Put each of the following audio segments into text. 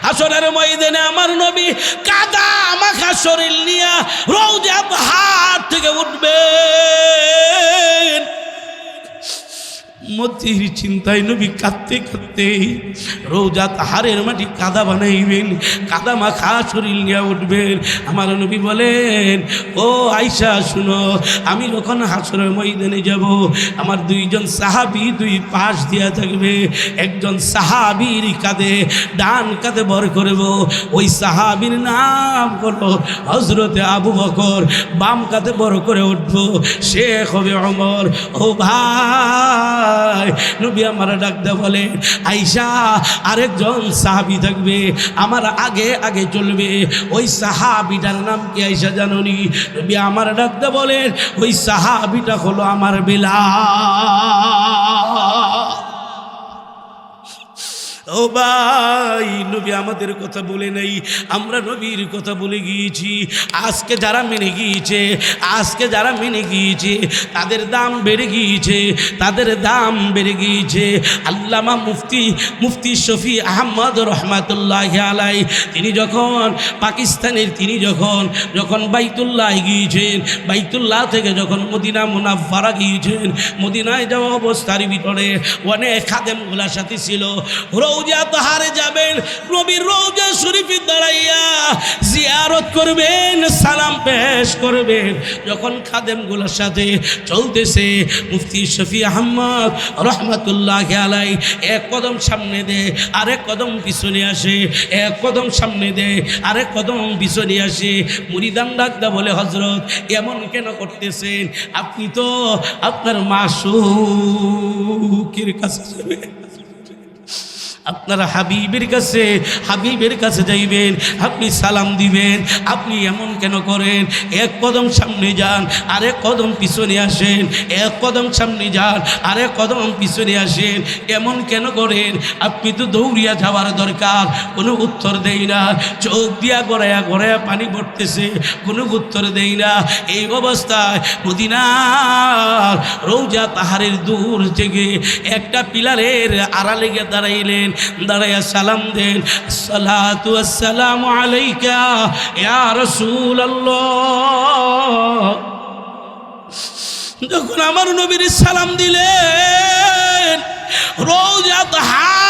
হাসরের ময়দানে আমার নবী কাদা মাখা শরীর নিয়ে রওজা পাহাড় থেকে উঠবেন। মতির চিন্তায় নবী কাঁদতে কাঁদতে রওজা তাহারের মাটি কাদা বানাইবেন, কাদা মাখা শরীর নিয়ে উঠবেন। আমার নবী বলেন, ও আয়েশা শুনো, আমি যখন হাসরের ময়দানে যাব, আমার দুইজন সাহাবী দুই পাশ দিয়া থাকবে। একজন সাহাবীর কাঁধে ডান কাঁধে ভর করব, ওই সাহাবীর নাম হলো হযরতে আবু বকর। বাম কাঁধে ভর করে উঠবো, সে হবে ওমর। ও ভাই, নবী আমার ডাক দেয়া বলে, আয়েশা আরেকজন সাহাবী থাকবে, আমার আগে আগে চলবে। ওই সাহাবীটার নাম কি আয়েশা জানোনি? নবী আমার ডাক দেয়া বলেন, ওই সাহাবীটা হলো আমার বিলাল। ও ভাই, নবী আমাদের কথা বলে নাই, আমরা নবীর কথা বলে গিয়েছি। আজকে যারা মেনে গিয়েছে, আজকে যারা মেনে গিয়েছে, তাদের দাম বেড়ে গিয়েছে, তাদের দাম বেড়ে গিয়েছে। আল্লামা মুফতি শফি আহমদ রহমাতুল্লাহি আলাইহি তিনি যখন পাকিস্তানের, তিনি যখন বাইতুল্লাহ গিয়েছেন, বাইতুল্লাহ থেকে যখন মদিনা মুনাফফারা গিয়েছেন, মদিনায় যাওয়া অবস্থার ভিতরে অনেক খাদেমগুলার সাথে ছিল। রওজা তাহারে যাবেন, নবীর রওজা শরীফে দাঁড়াইয়া জিয়ারত করবেন, সালাম পেশ করবেন। যখন খাদেমগুলোর সাথে চলতেছে, মুফতি শফি আহমদ রহমাতুল্লাহি আলাইহি এক কদম সামনে দেয়, আরেক কদম পিছনে আসে, এক কদম সামনে দেয়, আরেক কদম পিছনে আসে। মুরিদান ডাকদা বলে, হযরত এমন কেন করতেছেন? আপনি তো আপনার মাশউকের কাছে যাবেন, আপনার হাবিবের কাছে যাইবেন, আপনি সালাম দিবেন। আপনি এমন কেন করেন? এক কদম সামনে যান, আরেক কদম পিছনে আসেন, এক কদম সামনে যান, আরেক কদম পিছনে আসেন। এমন কেন করেন? আপনি তো দৌড়িয়া যাওয়ার দরকার। কোনো উত্তর দেই না, চোখ দিয়া গড়াইয়া গড়াইয়া পানি পড়তেছে, কোনো উত্তর দেই না। এই অবস্থায় মদিনার রওজা পাহাড়ের দূর থেকে একটা পিলারের আড়ালে গিয়ে দাঁড়াইলেন, দাঁড়াইয়া সালাম দেন, আসসালাতু আসসালামু আলাইকা ইয়া রাসূলুল্লাহ। যখন আমার নবীর সালাম দিলেন, রওজা তাহার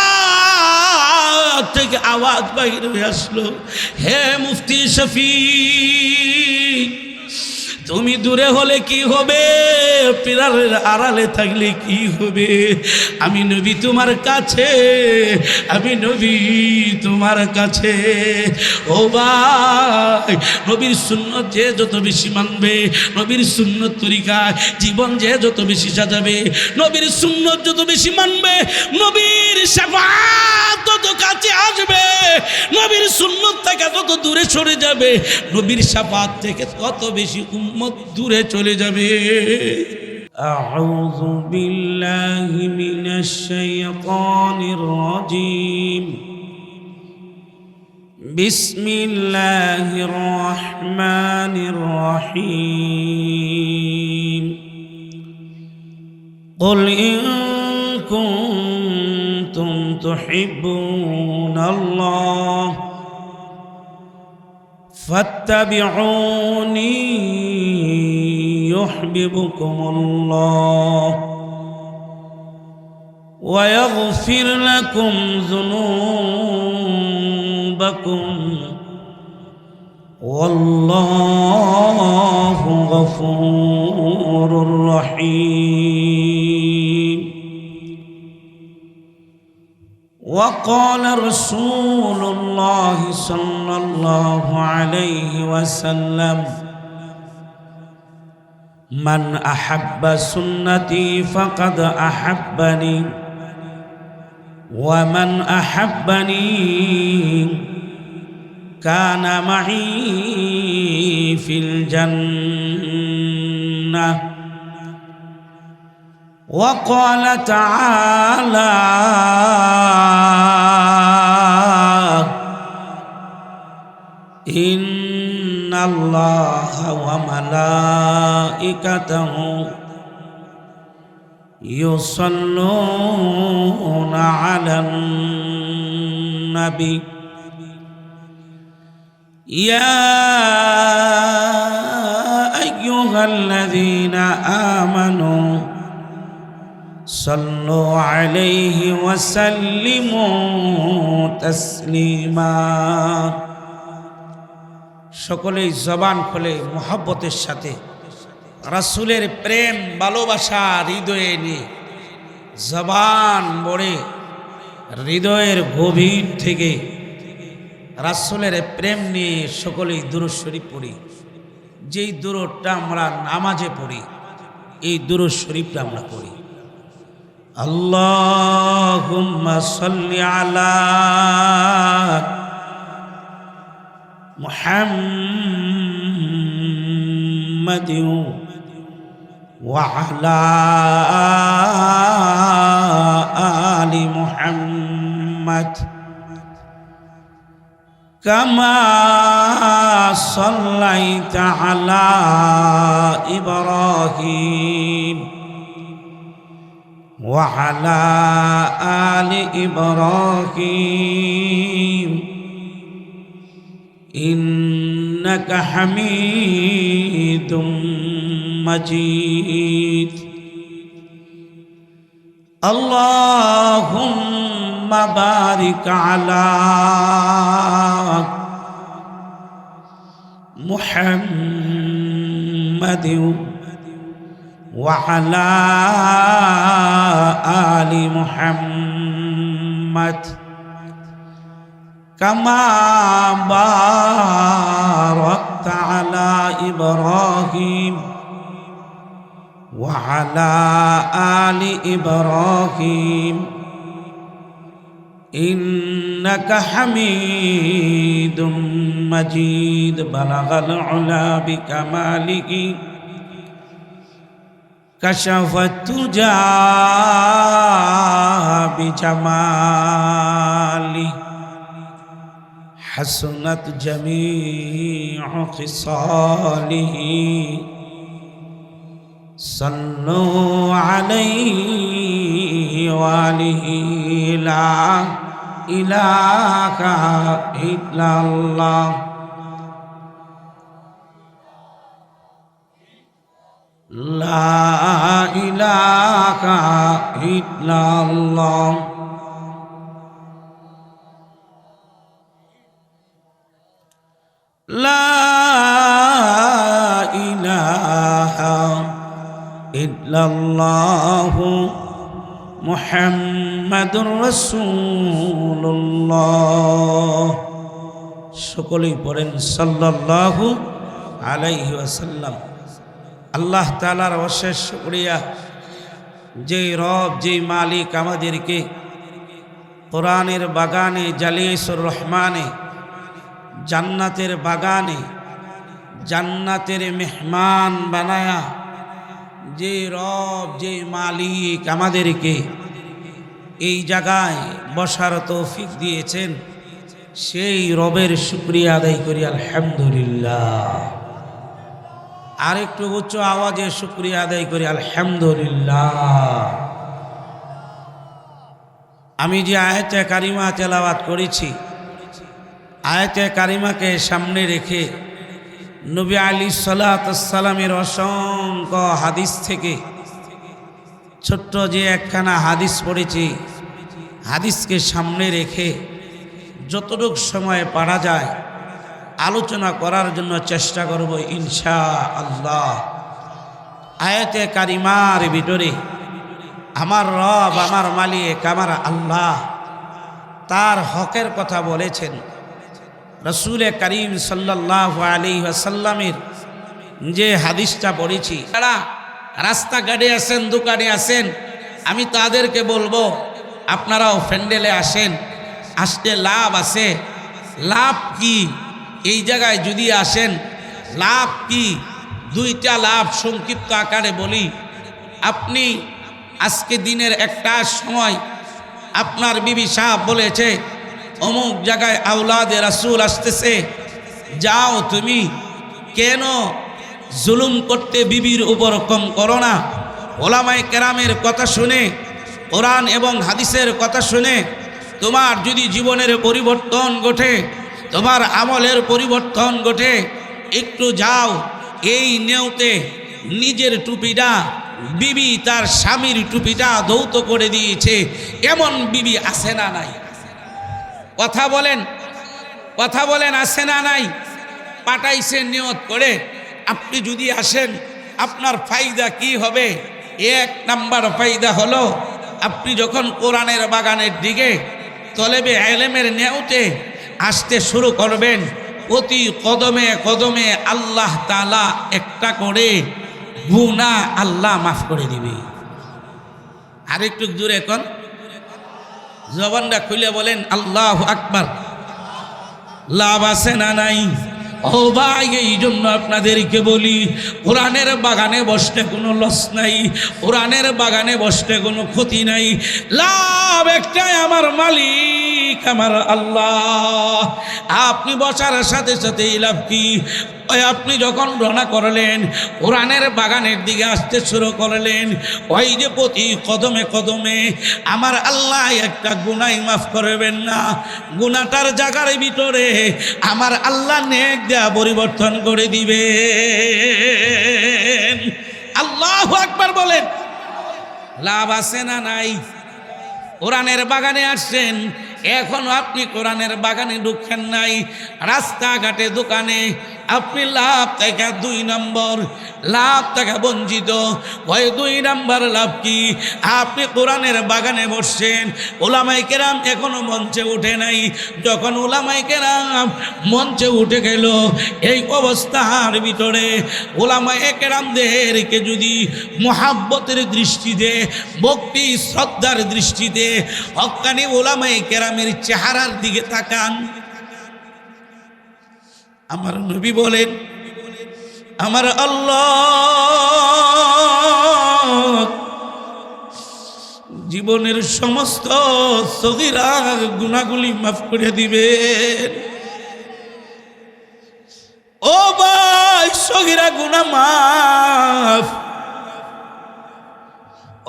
থেকে আওয়াজ বাইর হয়ে আসলো, হে মুফতি শফি, তুমি দূরে হলে কি হবে, পিলারের আড়ালে থাকলে কি হবে? আমি নবী তোমার কাছে, আমি নবী তোমার কাছে। ও ভাই, নবীর সুন্নত যে যত বেশি মানবে, নবীর সুন্নত তরিকায় জীবন যে যত বেশি সাজাবে, নবীর সুন্নত যত বেশি মানবে, নবীর শাফাআত তত কাছে আসবে, নবীর সুন্নত থেকে তত দূরে সরে যাবে, নবীর শাফাআত থেকে তত বেশি উম্মত দূরে চলে যাবে। আউযু বিল্লাহি মিনাশ শাইতানির রাজীম। বিসমিল্লাহির রহমানির রহিম। কুল ইন কুনতুম তুহিব্বুনাল্লাহ فاتبعوني يحببكم الله ويغفر لكم ذنوبكم والله غفور رحيم. وقال رسول الله صلى الله عليه وسلم من أحب سنتي فقد أحبني ومن أحبني كان معي في الجنة. وقال تعالى إن الله وملائكته يصلون على النبي ইয়া আইয়ুহাল্লাযীনা আমানু সাল্লু আলাইহি ওয়া সাল্লিমু তাসলিমা। সকলেই জবান খুলে মুহাব্বতের সাথে রাসূলের প্রেম ভালোবাসা হৃদয়ে নিয়ে জবান বড়ে হৃদয়ের গভীর থেকে রাসূলের প্রেম নিয়ে সকলেই দুরূদ শরীফ পড়ি। যেই দুরূদটা আমরা নামাজে পড়ি এই দুরূদ শরীফটা আমরা পড়ি। আল্লাহুম্মা সাল্লি আলা মুহাম্মাদিন ওয়া আলা আলি মুহাম্মাদ কামা সাল্লাইতা আলা ইব্রাহিম ওয়া আলা আলি ইব্রাহিম ইন্নাকা হামিদুম মাজিদ। আল্লাহুম্মা বারিক আলা মুহাম্মাদিন ওয়া আলা আলি মুহাম্মাদ কামা বারাকতা আলা ইব্রাহিম ওয়া আলা আলি ইব্রাহিম ইন্নাকা হামিদুম মাজিদ। বালাগাল উলা বিকামালিহি কাশাফাত তুজা বিজামালি হাসনাত জামিউ খিসালিহি সাল্লু আলাইহি ওয়া আলিহি লা ইলাহা ইল্লাল্লাহ লা ইলাহা ইল্লাল্লাহ লা ইলাহা ইল্লাল্লাহু মুহাম্মাদুর রাসূলুল্লাহ। সকলেই পড়েন সাল্লাল্লাহু আলাইহি ওয়াসাল্লাম। আল্লাহ তাআলার অশেষ শুকরিয়া, যেই রব যেই মালিক আমাদেরকে কোরআনের বাগানে জালিসুর রহমানে জান্নাতের বাগানে জান্নাতের মেহমান বানায়া, যে রব যে মালিক আমাদেরকে এই জায়গায় বসার তৌফিক দিয়েছেন, সেই রবের শুকরিয়া আদায় করি আলহামদুলিল্লাহ। আরেকটু উচ্চ আওয়াজে শুকরিয়া আদায় করি আলহামদুলিল্লাহ। আমি যে আয়াতে কারিমা তেলাওয়াত করেছি, আয়াতে কারিমাকে সামনে রেখে নবী আলাইহিস সালাতুস সালামের অসংখ্য হাদিস থেকে ছোট্ট যে একখানা হাদিস পড়েছি, হাদিসকে সামনে রেখে যতটুকু সময় পারা যায় আলোচনা করার জন্য চেষ্টা করব ইনশাআল্লাহ। আয়াতে কারিমার ভিতরে আমার রব, আমার মালিক, আমার আল্লাহ তার হকের কথা বলেছেন। রাসূলে কারীম সাল্লাল্লাহু আলাইহি ওয়াসাল্লামের যে হাদিসটা পড়েছি, যারা রাস্তাঘাটে আছেন, দোকানে আছেন, আমি তাদেরকে বলবো আপনারাও প্যান্ডেলে আসেন, আসলে লাভ আছে। লাভ কি? এই জায়গায় যদি আসেন লাভ কি? দুইটা লাভ সংক্ষিপ্ত আকারে বলি। আপনি আজকে দিনের একটা সময় আপনার বিবি সাহেব বলেছে অমুক জায়গায় আওলাদে রাসূল আসতেছে, যাও তুমি, কেন জুলুম করতে বিবির উপর কম করো না। ওলামায়ে কেরামের কথা শুনে, কোরআন এবং হাদিসের কথা শুনে তোমার যদি জীবনের পরিবর্তন ঘটে, তোমার আমলের পরিবর্তন ঘটে। একটু যাও, এই নেওতে নিজের টুপিটা বিবি তার স্বামীর টুপিটা ধৌত করে দিয়েছে, এমন বিবি আছে না নাই? কথা বলেন, কথা বলেন, আছে না নাই? পাঠাইছে নিয়ত করে। আপনি যদি আসেন, আপনার ফায়দা কি হবে? এক নাম্বার ফায়দা হলো, আপনি যখন কোরআনের বাগানের দিকে তলেবে ইলমের নিয়তে আসতে শুরু করবেন, প্রতি কদমে কদমে আল্লাহ তাআলা একটা করে গুনাহ আল্লাহ মাফ করে দিবে। আরেকটু জোরে এখন জবানটা খুলে বলেন আল্লাহু আকবার। লাভ আছে না নাই? ও ভাই, এই জন্য আপনাদেরকে বলি, কোরআনের বাগানে বসতে কোনো লস নাই, কোরআনের বাগানে বসতে কোনো ক্ষতি নাই। লাভ একটাই, আমার মালিক আমার আল্লাহ। আপনি বসার সাথে সাথে লাভ কি? ওই আপনি যখন রওনা করলেন, কোরআনের বাগানের দিকে আসতে শুরু করলেন, ওই যে প্রতি কদমে কদমে আমার আল্লাহ একটা গুনাহ মাফ করবেন না। গুনাহটার জায়গার ভিতরে আমার আল্লাহ নেক দেয়া পরিবর্তন করে দিবেন। আল্লাহু আকবার বলেন। লাভ আছে না নাই? কোরআনের বাগানে আসছেন, এখনো আপনি কোরআনের বাগানে ঢুকছেন নাই, রাস্তাঘাটে দোকানে আপনি লাভ থেকে 2 নম্বর, লাভ থেকে বঞ্চিত। ওই 2 নম্বর লাভ কি? আপনি কোরআনের বাগানে বসছেন, ওলামায়ে কেরাম এখনো মঞ্চে উঠে নাই। যখন ওলামায়ে কেরাম মঞ্চে উঠে গেল, এই অবস্থার ভিতরে ওলামায়ে কেরামদেরকে যদি মুহাব্বতের দৃষ্টিতে, ভক্তি শ্রদ্ধার দৃষ্টিতে হক্কানি ওলামায়ে কেরামের চেহারার দিকে তাকান, আমার নবী বলেন, আমার আল্লাহ জীবনের সমস্ত সগীরা গুনাহগুলি মাফ করে দিবেন। ও ভাই, সগীরা গুনাহ মাফ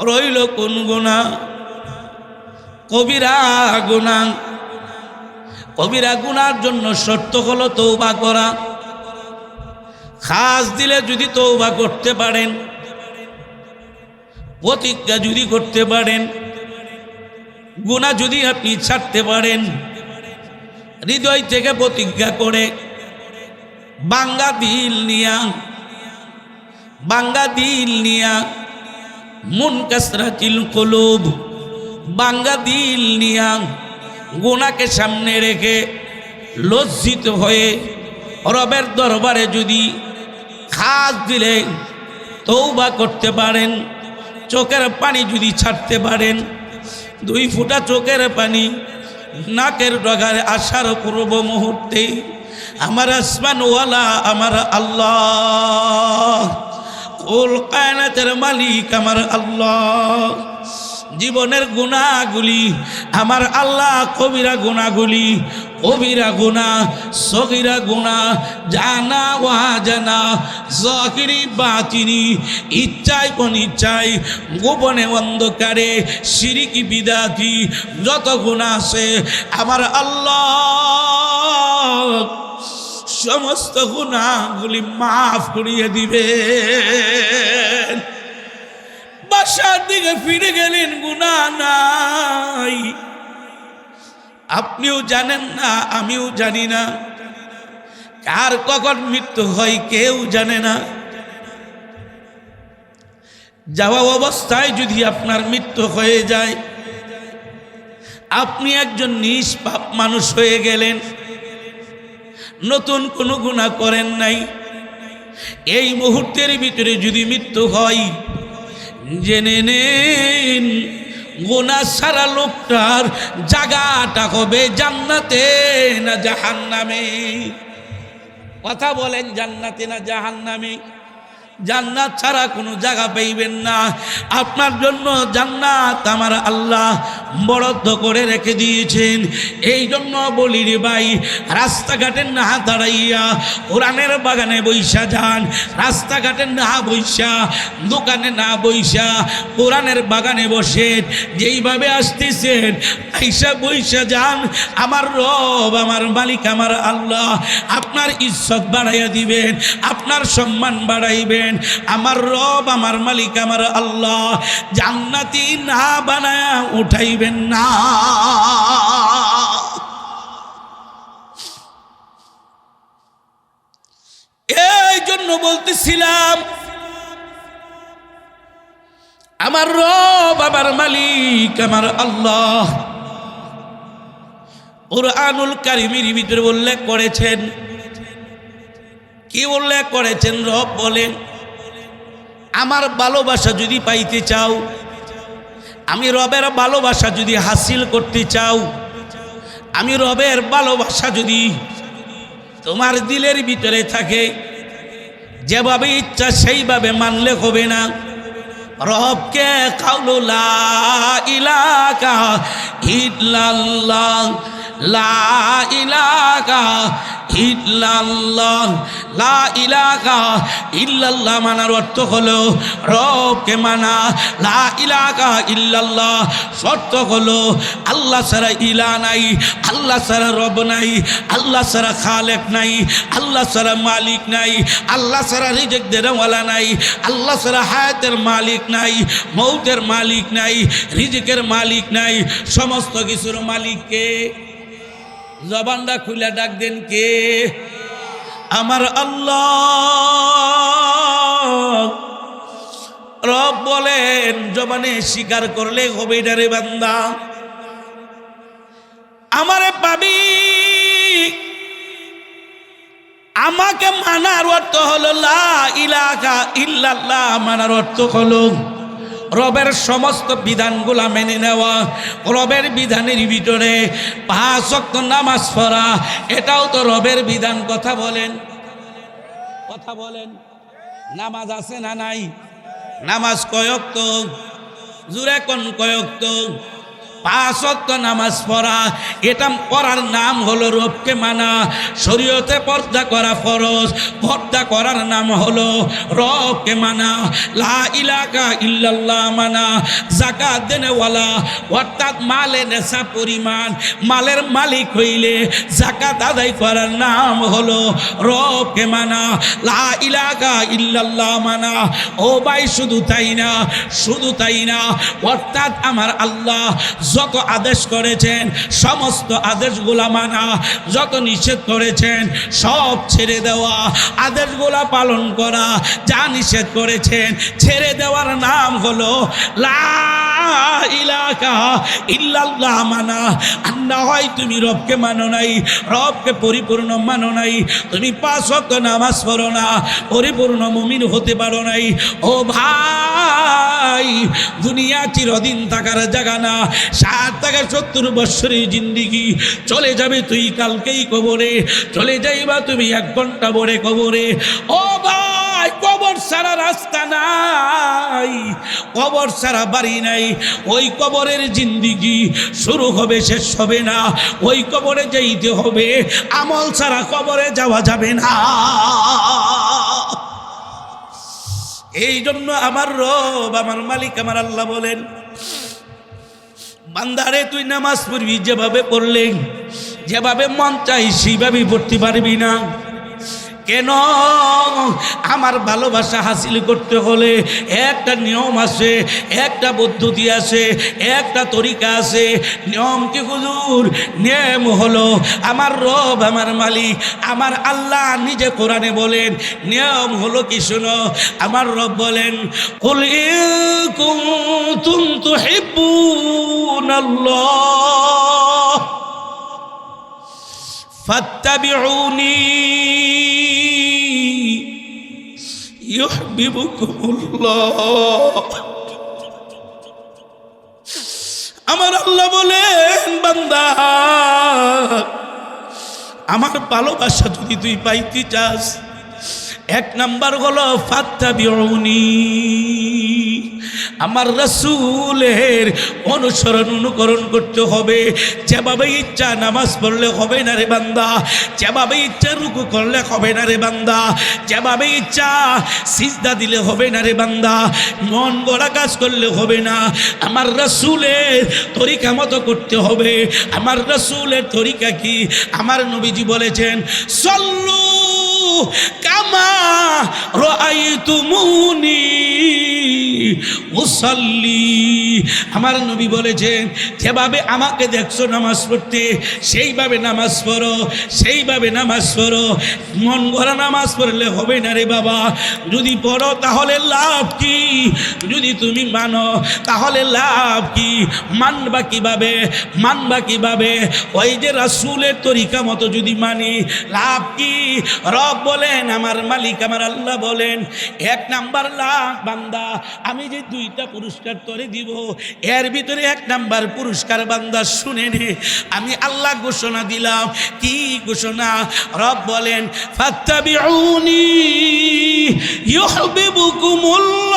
রইল কোন গুনাহ? কবিরা গুনাহ। কবিরা গুনার জন্য শর্ত হলো তওবা করা। খাস দিলে যদি তওবা করতে পারেন, প্রতিজ্ঞা যদি করতে পারেন, গুনাহ যদি আপনি ছাড়তে পারেন, হৃদয় থেকে প্রতিজ্ঞা করে বাঙ্গা দিল নিয়া মুনকাসরাতিল কুলুব, বাঙ্গা দিল নিয়া গুনাহকে সামনে রেখে লজ্জিত হয়ে রবের দরবারে যদি খাস দিলে তওবা করতে পারেন, চোখের পানি যদি ছাড়তে পারেন, 2 ফোঁটা চোখের পানি নাকের ডগায় আসার পূর্ব মুহূর্তে আমার আসমানওয়ালা আমার আল্লাহ, কুল কায়নাতের মালিক আমার আল্লাহ, জীবনের গুনাহগুলি আমার আল্লাহ, কবিরা গুনাহগুলি, কবিরা গুনাহ, সগীরা গুনাহ, জানা ওয়া জানা, যাহিরি বাতিনি, ইচ্ছায় অনিচ্ছায়, গোপনে অন্ধকারে, শিরকি বিদাতি, যত গুনাহ আছে আমার আল্লাহ সমস্ত গুনাহগুলি মাফ করিয়ে দিবেন। বাসার দিকে ফিরে গেলেন, গুনাহ নাই। আপনিও জানেন না, আমিও জানি না, কার কখন মৃত্যু হয় কেউ জানে না। যাওয়া অবস্থায় যদি আপনার মৃত্যু হয়ে যায়, আপনি একজন নিষ্পাপ মানুষ হয়ে গেলেন, নতুন কোনো গুনাহ করেন নাই, এই মুহূর্তের ভিতরে যদি মৃত্যু হয়, জেনে নেন গুনাহ সারা লোকটার জায়গাটা হবে জান্নাতে না জাহান্নামে? কথা বলেন, জান্নাতে না জাহান্নামে? জান্নাত ছাড়া কোনো জায়গা পাইবেন না। আপনার জন্য জান্নাত আমার আল্লাহ বরাদ্দ করে রেখে দিয়েছেন। এই জন্য বলি রে ভাই, রাস্তাঘাটে না দাঁড়াইয়া কোরআনের বাগানে বইসা যান, রাস্তাঘাটে না বইসা, দোকানে না বইসা কোরআনের বাগানে বসেন। যেইভাবে আসতেছেন আইসা বইসা যান, আমার রব আমার মালিক আমার আল্লাহ আপনার ইজ্জত বাড়াইয়া দিবেন, আপনার সম্মান বাড়াইবেন। আমার রব আমার মালিক আমার আল্লাহ জান্নাতি না বানায়া উঠাইবেন না। এই জন্য বলতেছিলাম আমার রব আমার মালিক আমার আল্লাহ কুরআনুল কারীমের ভিতরে উল্লেখ করেছেন। কি উল্লেখ করেছেন? রব বলেন, আমার ভালোবাসা যদি পাইতে চাও, আমি রবের ভালোবাসা যদি হাসিল করতে চাও, আমি রবের ভালোবাসা যদি তোমার দিলের ভিতরে থাকে, যেভাবে ইচ্ছা সেইভাবে মানলে হবে না। রবকে কাউলু লা ইলাহা ইল্লাল্লাহ, লা ইলাহা ইল্লাল্লাহ, লা ইলাহা ইল্লাল্লাহ মানার অর্থ হলো রবকে মানা। লা ইলাহা ইল্লাল্লাহ শর্ত হলো আল্লাহ ছাড়া ইলাহ নাই, আল্লাহ ছাড়া রব নাই, আল্লাহ ছাড়া খালেক নাই, আল্লাহ ছাড়া মালিক নাই, আল্লাহ ছাড়া রিজিক দেওয়ালা নাই, আল্লাহ ছাড়া হায়াতের মালিক নাই, মৌতের মালিক নাই, রিজিকের মালিক নাই। সমস্ত কিছুর মালিক কে? জবানটা খুলে ডাক দেন, কে? আমার আল্লাহ। রব বলেন, জবানে স্বীকার করলে হবে না রে বান্দা। আমারে পাবি। আমাকে মানার অর্থ হলো লা ইলাহা ইল্লাল্লাহ, মানার অর্থ হলো রবের সমস্ত বিধানগুলা মেনে নেওয়া। রবের বিধানের ভিতরে 5 ওয়াক্ত নামাজ পড়া, এটাও তো রবের বিধান। কথা বলেন, কথা বলেন। নামাজ আছে না নাই? নামাজ কয় ওয়াক্ত? জুরে কোন কয় ওয়াক্ত? 5 ওয়াক্ত নামাজ পড়া, এটা পড়ার নাম হলো রবকে মানা। শরীয়তে পর্দা করা ফরজ, পর্দা করার নাম হলো রবকে মানা। লা ইলাহা ইল্লাল্লাহ মানা। যাকাত দেনেওয়ালা অর্থাৎ মালে নেশা পরিমাণ, মালের মালিক হইলে যাকাত আদায় করার নাম হলো রবকে মানা। লা ইলাহা ইল্লাল্লাহ মানা। ও ভাই, শুধু তাই না, শুধু তাই না, অর্থাৎ আমার আল্লাহ যত আদেশ করেছেন সমস্ত আদেশগুলা মানা, যত নিষেধ করেছেন সব ছেড়ে দেওয়া, আদেশগুলা পালন করা। যা নিষেধ করেছেন ছেড়ে দেওয়ার নাম হলো লা ইলাহা ইল্লাল্লাহ মানা। আর না হয় তুমি রবকে মানো নাই, রবকে পরিপূর্ণ মানো নাই, তুমি 5 ওয়াক্ত নামাজ পড়ো না, পরিপূর্ণ মুমিন হতে পারো নাই। ও ভাই, দুনিয়া চিরদিন থাকার জায়গা না। 60 থেকে 70 বছরের জিন্দিগি চলে যাবে, তুই কালকেই কবরে চলে যাইবা, তুমি 1 ঘন্টা পরে কবরে। ও ভাই, কবর ছাড়া রাস্তা নাই, কবর ছাড়া বাড়ি নাই। ওই কবরের জিন্দিগি শুরু হবে, শেষ হবে না। ওই কবরে যাইতে হবে, আমল ছাড়া কবরে যাওয়া যাবে না। এই জন্য আমার রব আমার মালিক আমার আল্লাহ বলেন, বান্দারে তুই নামাজ পড়বি যেভাবে পড়লে, যেভাবে মন চাই সেইভাবে পড়তে পারবি না। কেন? আমার ভালোবাসা হাসিল করতে হলে একটা নিয়ম আছে, একটা পদ্ধতি আছে, একটা তরিকা আছে। নিয়ম কি হুজুর? নিয়ম হলো আমার রব আমার মালিক আমার আল্লাহ নিজে কোরআনে বলেন। নিয়ম হলো কি? শোনো, আমার রব বলেন, কুল ইন কুনতুম তুহিব্বুনাল্লাহ ফাত্তাবিউনি ইউহিব্বুকুমুল্লাহ। আমার আল্লাহ বলেন, বান্দা, আমার ভালোবাসা যদি তুই পাইতে চাস, এক নাম্বার হলো ফাত্তাবিউনি, আমার রাসূলের অনুসরণ অনুকরণ করতে হবে। যেভাবে ইচ্ছা নামাজ পড়লে হবে না রে বান্দা, যেভাবে ইচ্ছা রুকু করলে হবে না রে বান্দা, যেভাবে ইচ্ছা সিজদা দিলে হবে না রে বান্দা, মন গড়া কাজ করলে হবে না। আমার রাসূলের তরিকা মতো করতে হবে। আমার রাসূলের তরিকা কি? আমার নবীজি বলেছেন, সল্লু কামা রাআইতুমুনি উসাল্লি। আমার নবী বলেছেন, যেভাবে আমাকে দেখছো নামাজ পড়তে সেইভাবে নামাজ পড়ো, সেইভাবে নামাজ পড়ো। মন গড়া নামাজ পড়লে হবে না রে বাবা। যদি পড়ো তাহলে লাভ কি? যদি তুমি মানো তাহলে লাভ কি? মানবা কিভাবে? মানবা কিভাবে? ওই যে রাসূলের তরিকা মতো যদি মানি, লাভ কি? রব বলেন, আমার মালিক আমার আল্লাহ বলেন, এক নাম্বার লাভ বান্দা, আমি যে দুইটা পুরস্কার তোরে দিব, এর ভিতরে এক নাম্বার পুরস্কার বান্দা শুনে নে। আমি আল্লাহ ঘোষণা দিলাম। কি ঘোষণা? রব বলেন, ফাত্তাবিউনি ইউহিব্বুকুমুল্লাহ।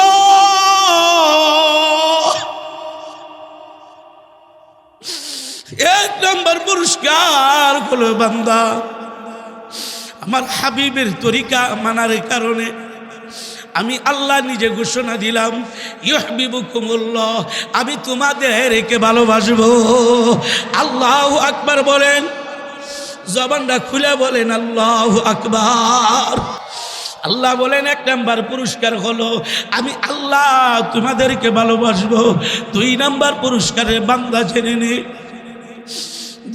এক নাম্বার পুরস্কার হলো বান্দা আমার হাবিবের তরিকা মানার কারণে আমি আল্লাহ নিজে ঘোষণা দিলাম, ইউহিব্বুকুমুল্লাহ, আমি তোমাদেরকে ভালোবাসবো। আল্লাহু আকবার বলেন, জবানটা খুলে বলেন আল্লাহু আকবার। আল্লাহ বলেন, এক নাম্বার পুরস্কার হলো আমি আল্লাহ তোমাদেরকে ভালোবাসবো। দুই নাম্বার পুরস্কারের বান্দা জেনে নে।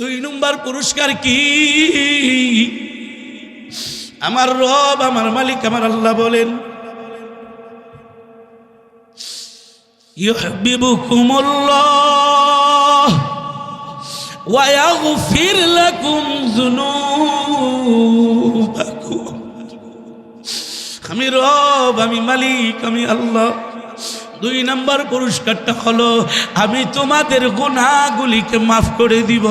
দুই নাম্বার পুরস্কার কি? আমার রব আমার মালিক আমার আল্লাহ বলেন, ইউহিব্বুকুমুল্লাহ ওয়া ইয়াগফির লাকুম যুনুবাকুম। আমি রব, আমি মালিক, আমি আল্লাহ। দুই নাম্বার পুরস্কারটা হলো আমি তোমাদের গুনাহগুলিকে মাফ করে দিব।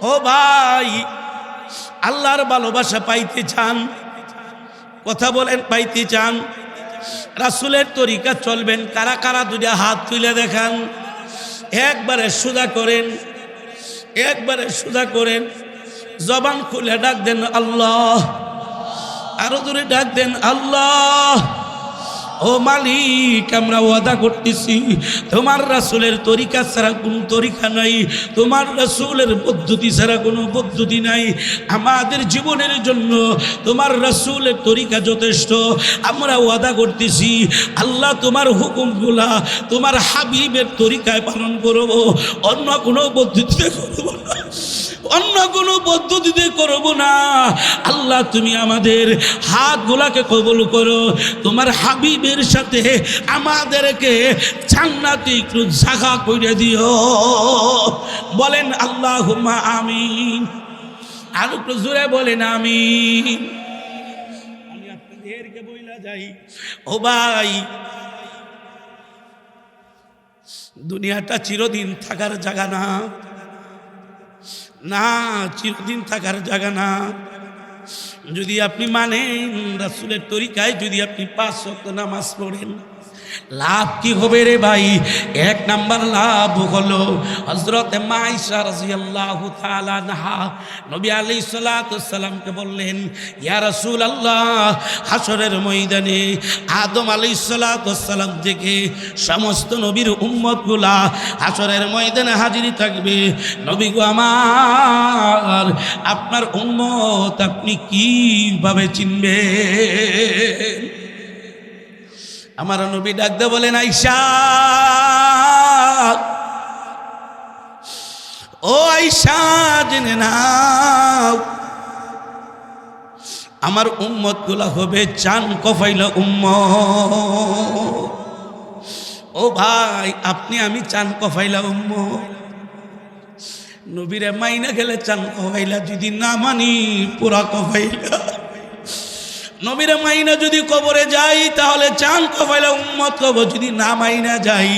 ও ভাই, আল্লাহর ভালোবাসা পাইতে চান? কথা বলেন, পাইতে চান? রাসূলের তরিকা চলবেন কারা কারা? দুইটা হাত তুলে দেখান। একবারে সুদা করেন, একবারে সুদা করেন। জবান খুলে ডাক দেন আল্লাহ। আরো জোরে ডাক দেন আল্লাহ। ও মালিক, আমরা ওয়াদা করতেছি তোমার রাসূলের তরিকা ছাড়া কোনো তরিকা নাই, তোমার রাসূলের পদ্ধতি ছাড়া কোনো পদ্ধতি নাই। আমাদের জীবনের জন্য তোমার রাসূলের তরিকা যথেষ্ট। আমরা ওয়াদা করতেছি আল্লাহ তোমার হুকুমগুলা তোমার হাবিবের তরিকায় পালন করব, অন্য কোনো পদ্ধতিতে করব না, অন্য কোনো পদ্ধতিতে করব না। আল্লাহ তুমি আমাদের হাতগুলাকে কবুল করো, তোমার হাবিবের সাথে আমাদেরকে জান্নাতে একটু জায়গা করে দিও। বলেন আল্লাহুম্মা আমিন। আর একটু জোরে বলেন আমিন। আমি আপনাদেরকে বইলা যাই, ও ভাই, দুনিয়াটা চিরদিন থাকার জায়গা না, না চিরদিন থাকার জায়গা না। যদি আপনি মানেন রাসূলের তরিকায়, যদি আপনি 5 ওয়াক্ত নামাজ পড়েন, লাভ কি হবে রে ভাই? এক নাম্বার লাভ হলো হযরত আয়েশা রাদিয়াল্লাহু তাআলা আনহা নবী আলাইহিস সালাতু ওয়াস সালামকে বললেন, ইয়া রাসূলুল্লাহ, হাসরের ময়দানে আদম আলাইহিস সালাতু ওয়াস সালাম থেকে সমস্ত নবীর উম্মতগুলা হাসরের ময়দানে হাজির থাকবে। নবী গো আমার, আপনার উম্মত আপনি কিভাবে চিনবেন? আমার নবী ডাক দিয়ে বলেন, আয়েশা, ও আয়েশা, জেনে নাও আমার উম্মত গুলা হবে চান কফাইলা উম্মত। ও ভাই, আপনি আমি চান কফাইলা উম্মত। নবীরে মাইনা গেলে চান কফাইলা, যদি না মানি পুরা কফাইলা। নবীর মাইনা যদি কবরে যাই তাহলে চান কফাইলা উম্মত হব, যদি না মাইনা যাই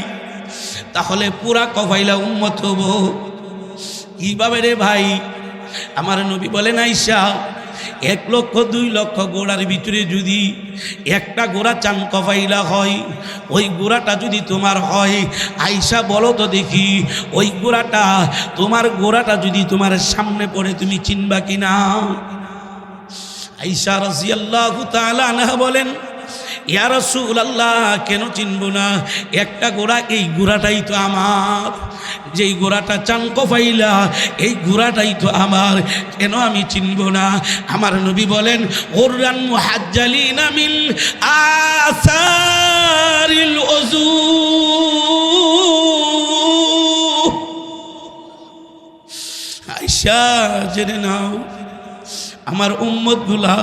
তাহলে পুরা কফাইলা উম্মত হব। কিভাবে রে ভাই? আমার নবী বলেন, আয়েশা, 1 লক্ষ 2 লক্ষ ঘোড়ার ভিতরে যদি একটা ঘোড়া চান কফাইলা হয়, ওই ঘোড়াটা যদি তোমার হয়, আয়েশা বলো তো দেখি ওই ঘোড়াটা যদি তোমার সামনে পড়ে তুমি চিনবা কিনা? আয়েশা রাদিয়াল্লাহু তাআলা আনহা বলেন, ইয়া রাসূলুল্লাহ, কেন চিনব না? একটা ঘোড়া, এই ঘোড়াটাই তো আমার, যেই ঘোড়াটা চান কফাইলা এই ঘোড়াটাই তো আমার, কেন আমি চিনব না? আমার নবী বলেন, উররান মুহাজ্জালিনা মিন আসারিল উযু। আয়েশা, জেনে নাও আমার উম্মতগুলা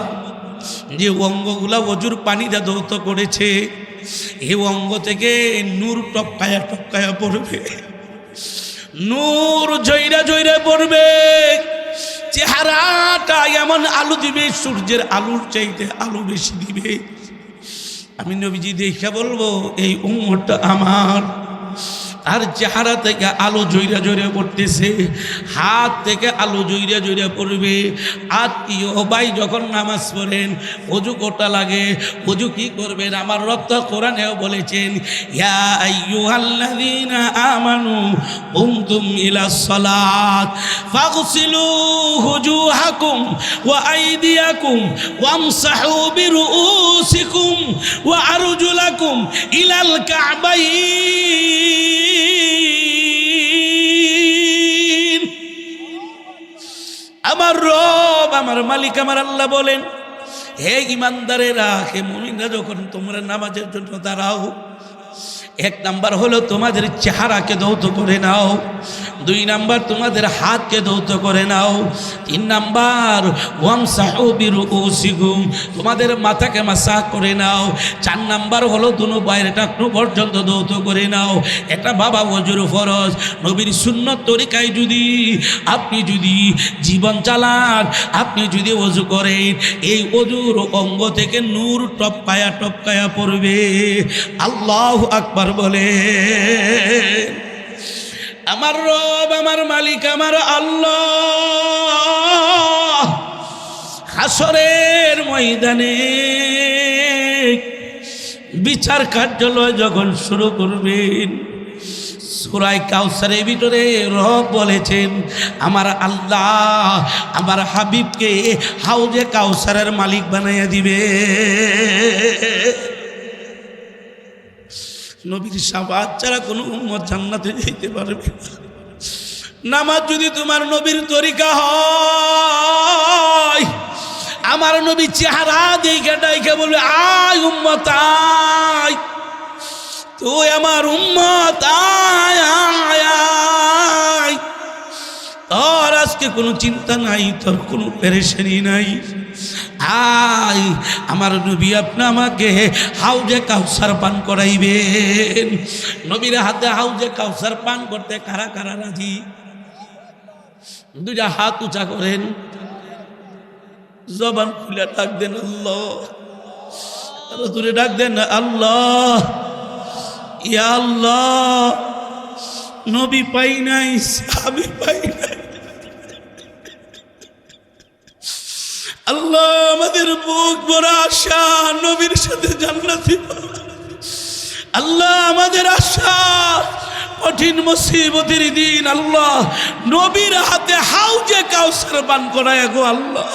যে অঙ্গগুলা ওজুর পানিটা ধৌত করেছে, এই অঙ্গ থেকে নূর টপকায়া টপকায়া পড়বে, নূর জয়রা জয়রা পড়বে, চেহারাটা এমন আলো দিবে, সূর্যের আলোর চাইতে আলো বেশি দিবে। আমি নবীজি দেখে বলবো এই উম্মতটা আমার। আর চেহারা থেকে আলো জয়রা জয়রা পড়তেছে, হাত থেকে আলো জয়রা জয়রা পড়বে। আত্মীয় ভাই যখন নামাজ পড়েন, ওযু কোটা লাগে, ওযু কি করবেন? আমার রব কোরআনেও বলেছেন, ইয়া আইয়ুহাল্লাযীনা আমানু কুমতুম ইলাস সালাত ফাগসিলু হুজুহাকুম ওয়া আইদিয়াকুম ওয়ামসাহু বিরুউসিকুম ওয়া আরজুলাকুম ইলাল কা'বাইন। আমার রব, আমার মালিক, আমার আল্লাহ বলেন, হে ঈমানদারেরা, হে মুমিনরা, যখন তোমরা নামাজের জন্য দাঁড়াও, 1 নাম্বার হলো তোমাদের চেহারাকে ধৌত করে নাও, 2 নাম্বার তোমাদের হাতকে ধৌত করে নাও, 3 নাম্বার ওয়ামসাহু বিরুউসিকুম, তোমাদের মাথাকে মাসাজ করে নাও, 4 নাম্বার হলো দুনো পায়ের টাকনু পর্যন্ত ধৌত করে নাও। এটা বাবা ওযুর ফরজ। নবীর সুন্নত তরিকায় যদি আপনি যদি জীবন চালান, আপনি যদি ওযু করেন, এই ওযুর অঙ্গ থেকে নূর টপকায়া টপকায়া পড়বে। আল্লাহু আকবার বলে। আমার রব, আমার মালিক, আমার আল্লাহ হাসরের ময়দানে বিচার কার্যালয় যখন শুরু করবেন, সূরা কাউসারের ভিতরে রব বলেছেন, আমার আল্লাহ আমার হাবিবকে হাউজে কাউসারের মালিক বানাইয়া দিবে। নবীর শাফাআত ছাড়া কোনো উম্মত জান্নাতে যেতে পারবে না। নামাজ যদি তোমার নবীর তরিকা হয়, আমার নবী চেহারা দেখে ডাইকে বলবে, আয় উম্মত আয়, তুই আমার উম্মত আয় আয় আয়। তোর আজকে কোনো চিন্তা নাই, তোর কোনো পেরেশানি নাই, আয় আমার নবী আপনি আমাকে হাউজে কাউসার পান করাইবেন। নবীর হাতে হাউজে কাউসার পান করতে কারা কারা রাজি? 2টা হাত উঁচা করেন, জবান খুলে ডাক দেন আল্লাহ, আরো দূরে ডাক দেন আল্লাহ, ইয়া আল্লাহ। নবী পাই নাই, সাহাবী পাই নাই, আল্লাহ আমাদের বুক ভরা আশা নবীর সাথে জান্নাতে। আল্লাহ আমাদের আশা কঠিন মুসিবতের দিন আল্লাহ নবীর হাতে হাউজে কাউসার পান করায় গো আল্লাহ।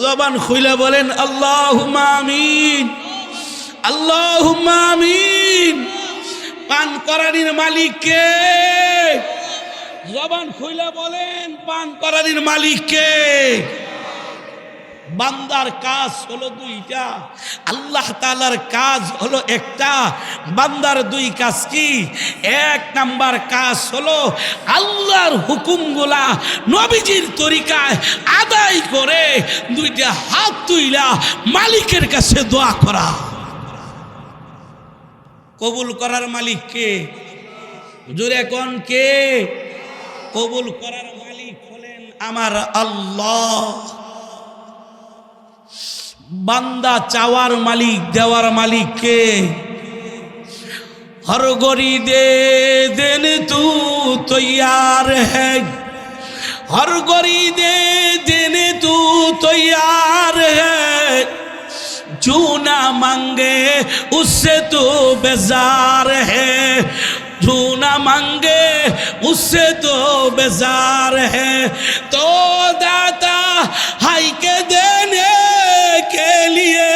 জবান খুলে বলেন আল্লাহুম্মা আমিন, আল্লাহুম্মা আমিন। পান করানির মালিক কে? জবান খুলে বলেন, পান করানির মালিক কে? বান্দার কাজ হলো 2টা, আল্লাহ তাআলার কাজ হলো একটা। বান্দার 2 কাজ কি? 1 নাম্বার কাজ হলো আল্লাহর হুকুমগুলা নবীজির তরিকায় আদায় করে 2টা হাত তুইলা মালিকের কাছে দোয়া করা। কবুল করার মালিক কে? জোরে কোন কে? কবুল করার মালিক হলেন আমার আল্লাহ। বান্দা চাওয়ার মালিক, দেওয়ার মালিক কে? हर गोरी दे दिन तू तैयार है, हर गोरी दे दिन तू तो यार है, जो ना मांगे उससे तो बेजार है, जो ना मांगे उससे तो बेजार है, तो दाता हाय के देने के लिए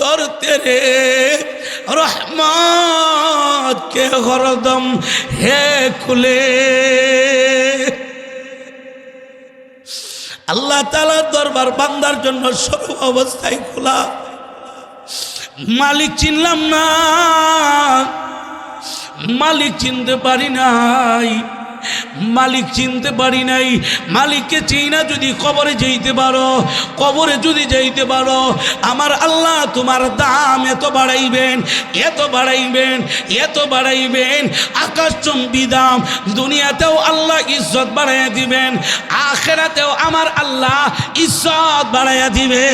दर तेरे रहमत के हरदम है खुले। আল্লাহ তাআলার দরবার বান্দার জন্য সর্ব অবস্থায় খোলা। মালিক চিনলাম না, মালিক চিনতে পারি নাই, মালিক চিনতে পারি নাই। মালিককে চিনা যদি কবরে যেতে পারো, কবরে যদি যেতে পারো, আমার আল্লাহ তোমার দাম এত বাড়াইবেন, এত বাড়াইবেন, এত বাড়াইবেন, আকাশচুম্বী দাম। দুনিয়াতেও আল্লাহ ইজ্জত বাড়াইয়া দিবেন, আখিরাতেও আমার আল্লাহ ইজ্জত বাড়াইয়া দিবে।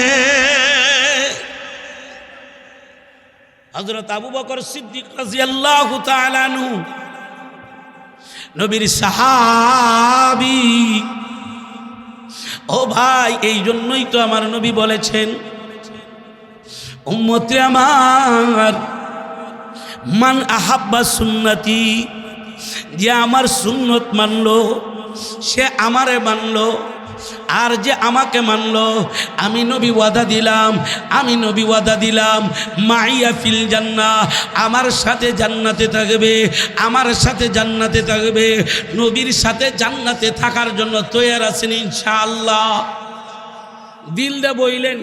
হযরত আবু বকর সিদ্দিক রাদিয়াল্লাহু তাআলা আনহু নবীর সাহাবী। ও ভাই, এই জন্যই তো আমার নবী বলেছেন, উম্মতে আমার, মান আহাব্বা সুন্নতি, যে আমার সুন্নত মানলো সে আমারে মানলো, আর যে আমাকে মানলো আমি নবী ওয়াদা দিলাম, আমি নবী ওয়াদা দিলাম, মাইয়া ফিল জান্নাহ, আমার সাথে জান্নাতে থাকবে, আমার সাথে জান্নাতে থাকবে। নবীর সাথে জান্নাতে থাকার জন্য তৈয়ার আছেন ইনশাআল্লাহ? দিল দে বইলেন,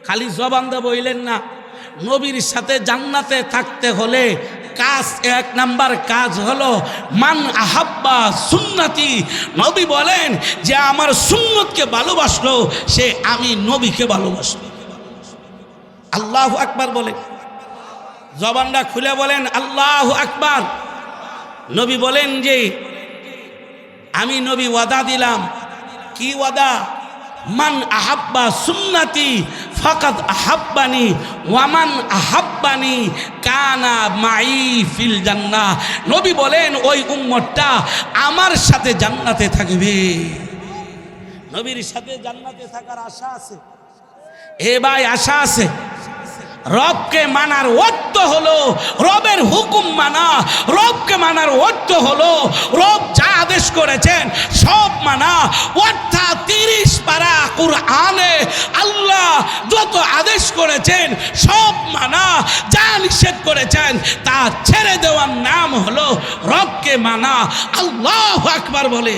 খালি জবান দে বইলেন না। নবীর সাথে জান্নাতে থাকতে হলে কাজ, এক নাম্বার কাজ হলো মান আহাব্বা সুন্নতি। নবী বলেন যে আমার সুন্নতকে ভালোবাসলো সে আমি নবীকে ভালোবাসলো। আল্লাহু আকবার বলেন, জবানটা খুলে বলেন আল্লাহু আকবার। নবী বলেন যে আমি নবী ওয়াদা দিলাম, কি ওয়াদা? মান আহাব্বা সুন্নতি ফাকাদ আহাব্বানি ওয়ামান আহাব্বানি কানা মাই ফিল জান্নাহ। নবী বলেন ওই উম্মতটা আমার সাথে জান্নাতে থাকবে। নবীর সাথে জান্নাতে থাকার আশা আছে? এ ভাই, আশা আছে। রবকে মানার অর্থ হলো রবের হুকুম মানা। রবকে মানার অর্থ হলো রব যা আদেশ করেছেন সব মানা। অর্থাৎ 30 পারা কুরআনে আল্লাহ যত আদেশ করেছেন সব মানা, যা নিষেধ করেছেন তা ছেড়ে দেওয়ার নাম হলো রবকে মানা। আল্লাহু আকবার বলে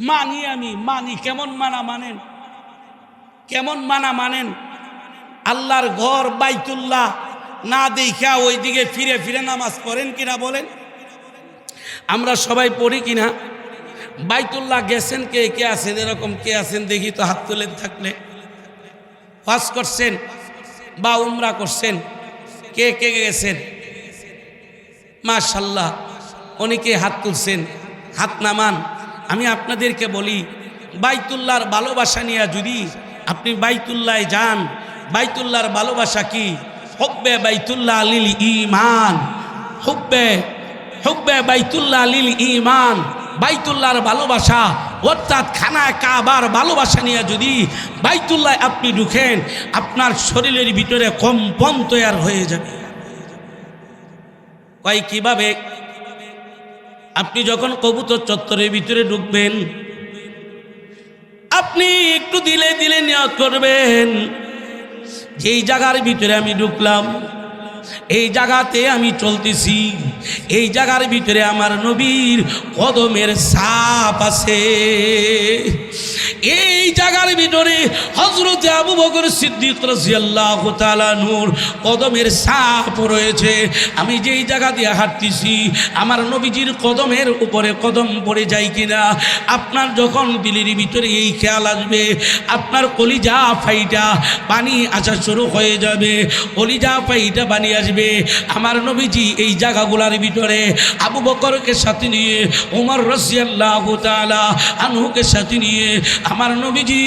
মানি, আমি মানি। কেমন মানা মানেন? কেমন মানা মানেন? আল্লাহর ঘর বাইতুল্লাহ না দেখা ওইদিকে ফিরে ফিরে নামাজ পড়েন কিনা বলেন? আমরা সবাই পড়ি কিনা? বাইতুল্লাহ গেছেন কে কে আছেন? এরকম কে আছেন দেখি তো, হাত তুলে থাকলে। হজ করছেন বা উমরা করছেন, কে কে গেছেন? মাশাআল্লাহ, অনেকে হাত তুলছেন, হাত নামান। আমি আপনাদেরকে বলি, বাইতুল্লাহর ভালোবাসা নিয়ে যদি আপনি বাইতুল্লাহ যান, বাইতুল্লাহর ভালোবাসা কি? হুব্বে বাইতুল্লাহ লিল ঈমান, হুব্বে বাইতুল্লাহ লিল ঈমান। বাইতুল্লাহর ভালোবাসা অর্থাৎ খানায় কাবার ভালোবাসা নিয়ে যদি বাইতুল্লাহ আপনি ঢুকেন, আপনার শরীরের ভিতরে কম্পন তৈরি হয়ে যাবে। কয় কিভাবে? আপনি যখন কবুতর চত্বরের ভিতরে ঢুকবেন, আপনি একটু দিলে দিলে নিয়ত করবেন, যেই জায়গার ভিতরে আমি ঢুকলাম, এই জায়গাতে আমি চলতেছি, এই জায়গার ভিতরে আমার নবীর কদমের ছাপ আছে। এই জায়গার ভিতরে হযরত আবু বকর সিদ্দিক রাদিয়াল্লাহু তাআলা নূর কদমের ছাপ রয়েছে। আমি যেই জায়গা দিয়ে হাঁটতেছি আমার নবীজির কদমের উপরে কদম পড়ে যায় কিনা, আপনার যখন দিলের ভিতরে এই খেয়াল আসবে, আপনার কলিজা ফাইটা পানি আসা শুরু হয়ে যাবে। কলিজা ফাইটা পানি আসবে। আমার নবীজি এই জায়গাগুলোর ভিতরে আবু বকরকে সাথে নিয়ে, ওমর রাদিয়াল্লাহু তাআলা আনহুকে সাথে নিয়ে আমার নবীজি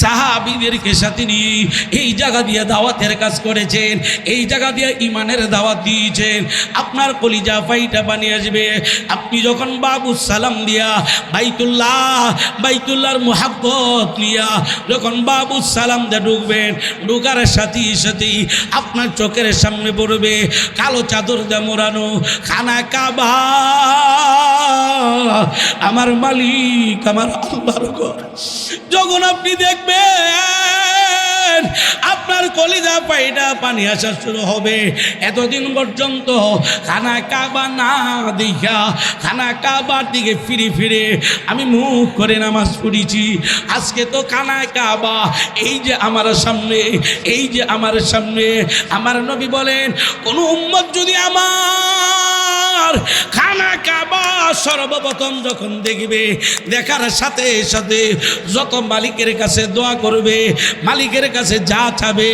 সাহাবীদেরকে সাথে নিয়ে এই জায়গা দিয়ে দাওয়াতের কাজ করেছেন, এই জায়গা দিয়ে ইমানের দাওয়াত দিয়েছেন। আপনার কলিজা ফাইটা বানিয়ে আসবে আপনি যখন বাবু সালাম দিয়া বাইতুল্লাহর মুহাব্বত নিয়া যখন বাবু সালাম দিয়ে ঢুকবেন, ঢুকার সাথে সাথেই আপনার চোখের সামনে পড়বে কালো চাদর দিয়ে মোড়ানো খানা কাবা, আমার মালিক আমার আল্লাহর ঘর। যখন আপনি দেখবেন আপনার কলিজা পাইটা পানি আসা শুরু হবে। এতদিন পর্যন্ত খানা কাবা না দেখা খানা কাবার দিকে ফিরে ফিরে আমি মুখ করে নামাজ পড়েছি। আজকে তো খানা কাবা এই যে আমার সামনে, এই যে আমার সামনে। আমার নবী বলেন কোন উম্মত যদি আমার খানা কাবা সর্বপ্রথম যখন দেখবে, দেখার সাথে সাথে যত মালিকের কাছে দোয়া করবে, মালিকের কাছে যা চাবে,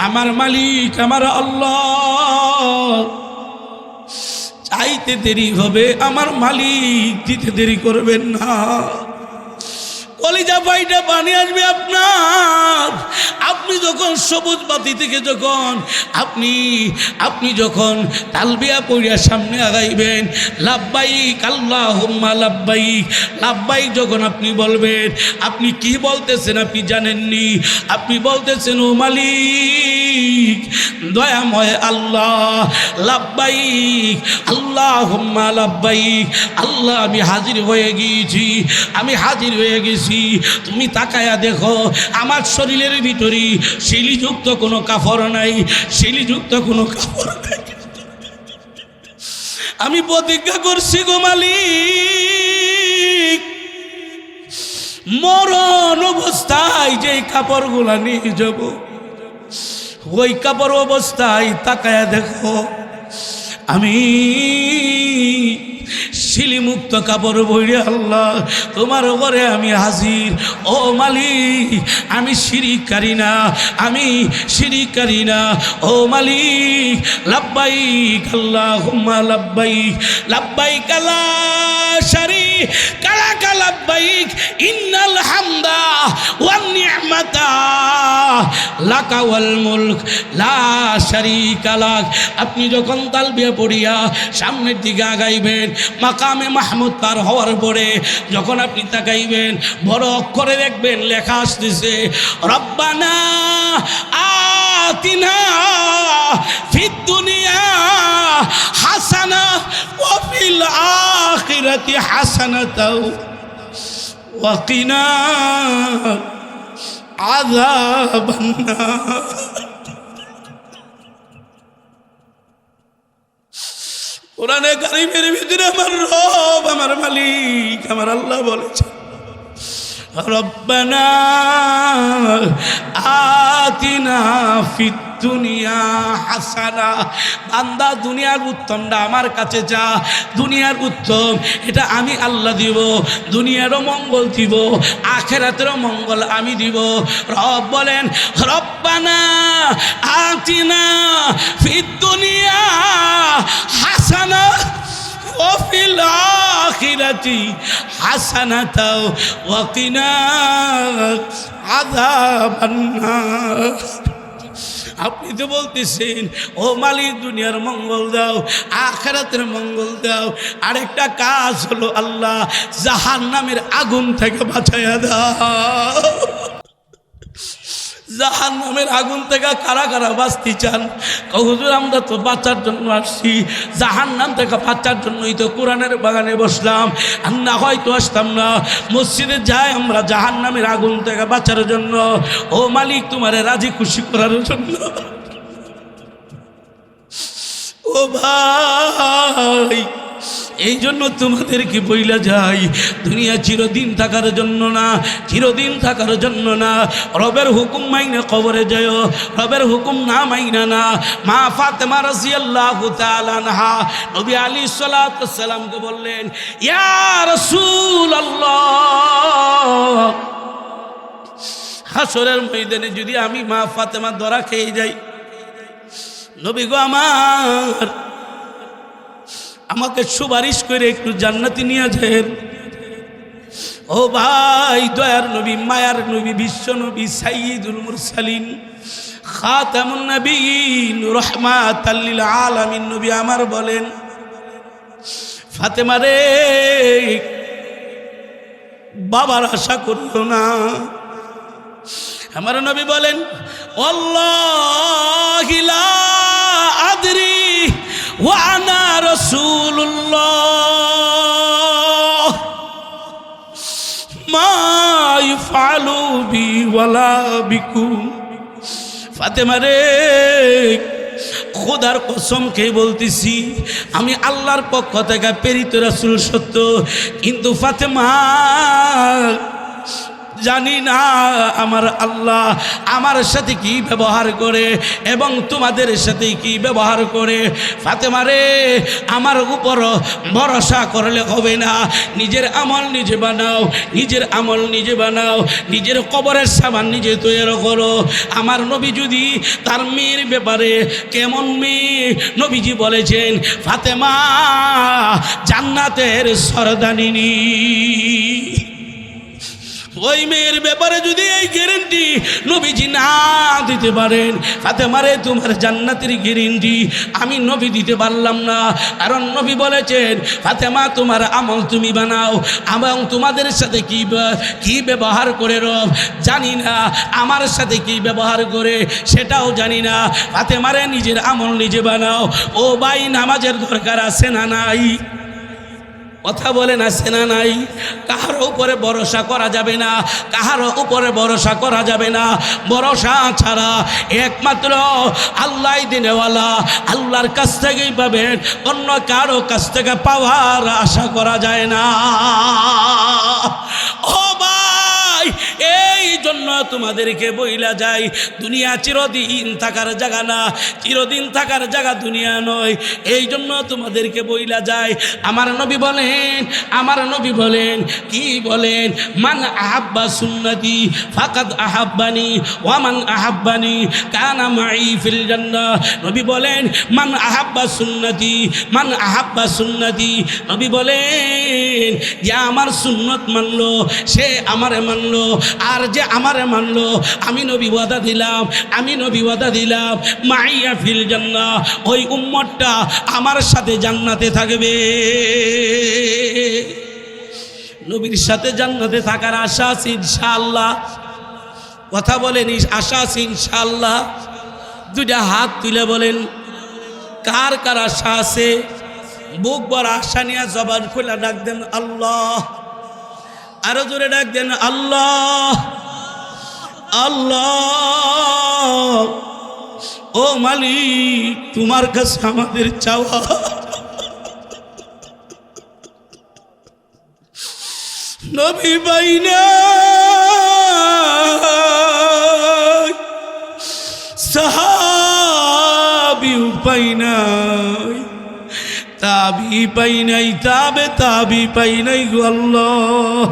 আমার মালিক আমার আল্লাহ চাইতে দেরি হবে, আমার মালিক দিতে দেরি করবেন না। কলিজা পাইটা পানি আসবে আপনার। আপনি যখন সবুজ বাতি থেকে যখন আপনি যখন তালবিয়া পড়িয়া সামনে আগাইবেন, লাব্বাইক আল্লাহুম্মা লাব্বাইক, লাব্বাইক যখন আপনি বলবেন, আপনি কি বলতেছেন আপনি জানেননি। আপনি বলতেছেন ও মালিক দয়াময় আল্লাহ, লাব্বাইক আল্লাহুম্মা লাব্বাইক, আল্লাহ আমি হাজির হয়ে গিয়েছি, আমি হাজির হয়ে গেছি। তুমি তাকায়া দেখো আমার শরীরের ভিতরে শিলিযুক্ত কোনো কাপড় নাই, শিলিযুক্ত কোনো কাপড় নাই। আমি প্রতিজ্ঞা করছি গো মালিক, মরণ অবস্থায় যে কাপড়গুলা নিয়ে যাব, ওই কাপড় অবস্থায় তাকায়া দেখো আমি শিলিমুক্ত কাপড় বইরে আল্লাহ তোমার ঘরে আমি হাজির। ও মালিক আমি শিরিক করি না, আমি শিরিক করি না। ও মালিক লাব্বাইক আল্লাহুম্মা লাব্বাইক, লাব্বাইক লা শারীকা লাক লাব্বাইক, ইন্নাল হামদা ওয়ান নি'মাতা লাকা ওয়াল মুলক লা শারীকা লাক। আপনি যখন তালবিয়া পড়িয়া সামনের দিকে আগাইবেন, মাকামে মাহমুদ পার হওয়ার পরে যখন আপনি তাকাইবেন, বড় অক্ষরে দেখবেন লেখা আসতেছে রব্বানা আতিনা ফিদ দুনিয়া হাসানা ওয়া ফিল আখিরাতি হাসানাতাও ওয়া কিনা আযাবান নার। কোরআনে কারীমের ভিতরে আমার রব আমার মালিক আমার আল্লাহ বলেছে রব্বানা আতিনা ফিদ দুনিয়া হাসানা। বান্দা দুনিয়ার উত্তমটা আমার কাছে যা, দুনিয়ার উত্তম এটা আমি আল্লাহ দিব, দুনিয়ারও মঙ্গল দিব, আখিরাতেরও মঙ্গল আমি দিব। রব বলেন রব্বানা আতিনা ফিদ দুনিয়া হাসানা ওয়া ফিল আখিরাতি হাসানাতাও ওয়া কিনা আযাবান নার। আপনি তো বলতেছেন ও মালিক দুনিয়ার মঙ্গল দাও, আখিরাতের মঙ্গল দাও। আরেকটা কাজ হলো আল্লাহ জাহান্নামের আগুন থেকে বাঁচাইয়া দাও। জাহান্নামের আগুন থেকে কারা কারা বাঁচতে চান? হুজুর আমরা তো বাঁচার জন্য আসছি, জাহান্নাম থেকে বাঁচার জন্যই তো কোরআনের বাগানে বসলাম, আর না হয়তো আসতাম না। মসজিদে যাই আমরা জাহান্নামের আগুন থেকে বাঁচার জন্য, ও মালিক তোমারে রাজি খুশি করার জন্য। ও ভাই এই জন্য তোমাদেরকে বইলা যাই, দুনিয়া চিরদিন থাকার জন্য না, চিরদিন থাকার জন্য না। রবের হুকুম মাইনে কবরে যায়, রবের হুকুম না মাইনা না। মা ফাতেমা রাদিয়াল্লাহু তাআলা আনহা নবী আলাইহিস সালাতু ওয়াস সালামকে বললেন ইয়া রাসূলুল্লাহ, হাসরের ময়দানে যদি আমি মা ফাতেমা ধরা খেয়ে যাই, নবী গো আমার আমাকে সুপারিশ করে একটু জান্নাতে নিয়ে যান। ও ভাই, দয়ার নবী, মায়ার নবী, বিশ্ব নবী, সাইয়্যিদুল মুরসালিন, খাতামুন নবীন, রাহমাতাল লিল আলামিন নবী আমার বলেন, ফাতেমা রে, বাবার আশা করিও না। আমার নবী বলেন, আল্লাহি লা আদরি ওয়া আনা রাসূলুল্লাহ মা ইফআলু বি ওয়ালা বিকুম। ফাতেমা রে, খোদার কসম খেয়ে বলতেছি, আমি আল্লাহর পক্ষ থেকে প্রেরিত রাসূল সত্য, কিন্তু ফাতেমা জানি না আমার আল্লাহ আমার সাথে কি ব্যবহার করে এবং তোমাদের সাথে কি ব্যবহার করে। ফাতেমা রে, আমার উপর ভরসা করলে হবে না, নিজের আমল নিজে বানাও, নিজের আমল নিজে বানাও, নিজের কবরের সামান নিজে তৈরি করো। আমার নবী যদি তার মেয়ের ব্যাপারে, কেমন মেয়ে, নবীজি বলেছেন ফাতেমা জান্নাতের সরদানিনী। ওই মেয়ের ব্যাপারে যদি এই গ্যারান্টি নবীজি না দিতে পারেন, ফাতেমা রে, তোমার জান্নাতের গ্যারান্টি আমি নবী দিতে পারলাম না। কারণ নবী বলেছেন ফাতেমা তোমার আমল তুমি বানাও, এবং তোমাদের সাথে কি ব্যবহার করে রব জানি না, আমার সাথে কি ব্যবহার করে সেটাও জানি না। ফাতেমা রে, নিজের আমল নিজে বানাও। ও ভাই, নামাজের দরকার আছে না নাই? কথা বলেন, আছে না নাই? কাহার উপরে ভরসা করা যাবে না, কাহার উপরে ভরসা করা যাবে না। ভরসা ছাড়া একমাত্র আল্লাহ দিনেওয়ালা, আল্লাহর কাছ থেকেই পাবেন, অন্য কারো কাছ থেকে পাওয়ার আশা করা যায় না। ও ভাই, এই জন্য তোমাদেরকে বইলা যাই, দুনিয়া চিরদিন থাকার জায়গা না, চিরদিন থাকার জায়গা দুনিয়া নয়। এই জন্য তোমাদেরকে বইলা যায়, আমার নবী বলেন, আমার নবী বলেন, কি বলেন, মান আহাব্বা সুন্নতি ফাকাদ আহাব্বানি ওয়া মান আহাব্বানি কানা মাই ফিল জান্নাহ। নবী বলেন, মান আহাব্বা সুন্নতি, মান আহাব্বা সুন্নতি। নবী বলেন, যে আমার সুন্নত মানলো সে আমারে মানলো, আর যে আমারে মানলো আমি নবী ওয়াদা দিলাম, আমি নবী ওয়াদা দিলাম মাইয়া ফিল জান্নাহ, ওই উম্মতটা আমার সাথে জান্নাতে থাকবে। নবীর সাথে জান্নাতে থাকার আশা আছে ইনশাআল্লাহ। কথা বলেন, আশা আছে ইনশাআল্লাহ? দুইটা হাত তুলে বলেন, কার কার আশা আছে? বুক বড় আশা নিয়ে জবান খুলে ডাক দেন আল্লাহ। আরো জোরে ডাক দেন আল্লাহ, আল্লাহ। ও মালিক, তোমার কাছে আমাদের চাওয়া, নবী বাইনা সাহাবী পাই নাই, তাবি পাই নাই, তাবি পাই নাই গো আল্লাহ।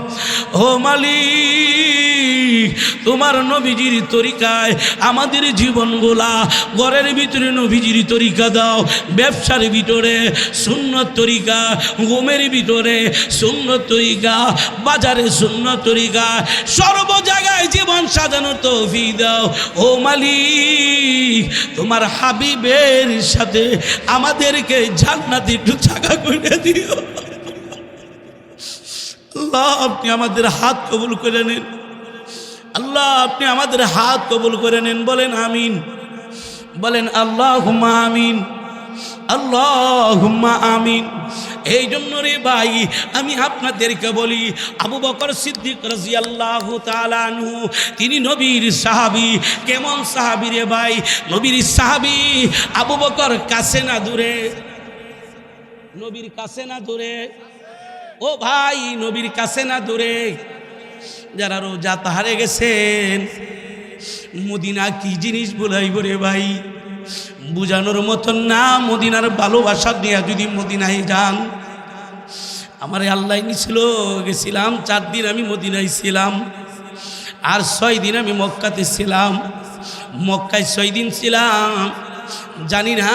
ও মালিক, তোমার নবীজির তরিকায় আমাদের জীবনগুলা, ঘরের ভিতরে নবীজির তরিকা দাও, ব্যবসার ভিতরে সুন্নত তরিকা, ঘুমের ভিতরে সুন্নত তরিকা, বাজারে সুন্নত তরিকা, সর্ব জায়গায় জীবন সাজানোর তৌফিক দাও। ও মালিক, তোমার হাবিবের সাথে আমাদেরকে জান্নাতে একটু জায়গা করে দিও আল্লাহ। আপনি আমাদের হাত কবুল করে নেন আল্লাহ, আপনি আমাদের হাত কবুল করে নেন। বলেন আমিন, বলেন আল্লাহুম্মা আমিন, আল্লাহুম্মা আমিন। এই জন্য রে ভাই, আমি আপনাদেরকে বলি, আবু বকর সিদ্দিক রাদিয়াল্লাহু তাআলা আনহু, তিনি নবীর সাহাবী। কেমন সাহাবী রে ভাই? নবীর সাহাবী আবু বকর কাছে না দূরে, নবীর কাছে না দূরে। ও ভাই, নবীর কাছে না দূরে। যারা রোজা তাহারে গেছেন, মদিনা কি জিনিস বলাইব রে ভাই, বুঝানোর মতন না। মদিনার ভালোবাসা নিয়ে যদি মদিনায় যান, আমার আল্লাহ নিছিল, গেছিলাম 4 দিন আমি মদিনায় ছিলাম, আর 6 দিন আমি মক্কাতে ছিলাম। মক্কায় 6 দিন ছিলাম, জানি না,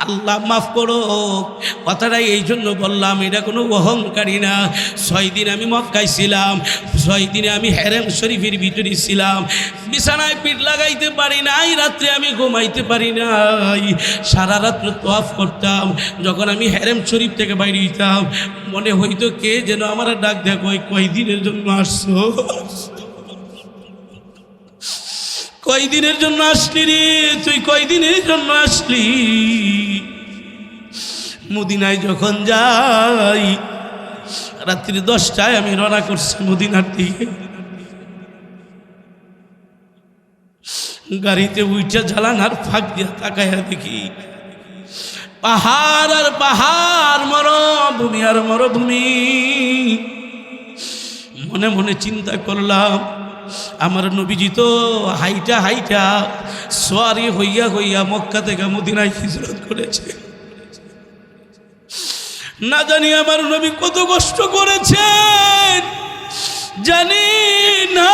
আল্লাহ মাফ করো। কথাটাই এই জন্য বললাম, এটা কোনো অহংকারী না। 6 দিন আমি মক্কায় ছিলাম, 6 দিনে আমি হেরেম শরীফের ভিতরে ছিলাম, বিছানায় পিঠ লাগাইতে পারি নাই, রাত্রে আমি ঘুমাইতে পারি নাই, সারা রাত্র তোয়াফ করতাম। যখন আমি হেরেম শরীফ থেকে বাইরে হইতাম, মনে হইতো কে যেন আমার ডাক দেয়, কয় দিনের জন্য আসছো, কয় দিনের জন্য আসলি রে তুই, কয় দিনের জন্য আসলি। মদিনায় যখন যাই, রাত্রি 10টায় আমি রওনা করছি মদিনার দিকে। গাড়িতে উইটা জ্বালানার ফাঁক দিয়া তাকায়া দেখি পাহাড় আর পাহাড়, মরুভূমি আর মরুভূমি। মনে মনে চিন্তা করলাম, আমার নবীজি তো হাইটা হাইটা সোয়ারি হইয়া হইয়া মক্কা থেকে মদিনায় হিজরত করেছে। না জানি আমার নবী কত কষ্ট করেছেন, জানি না।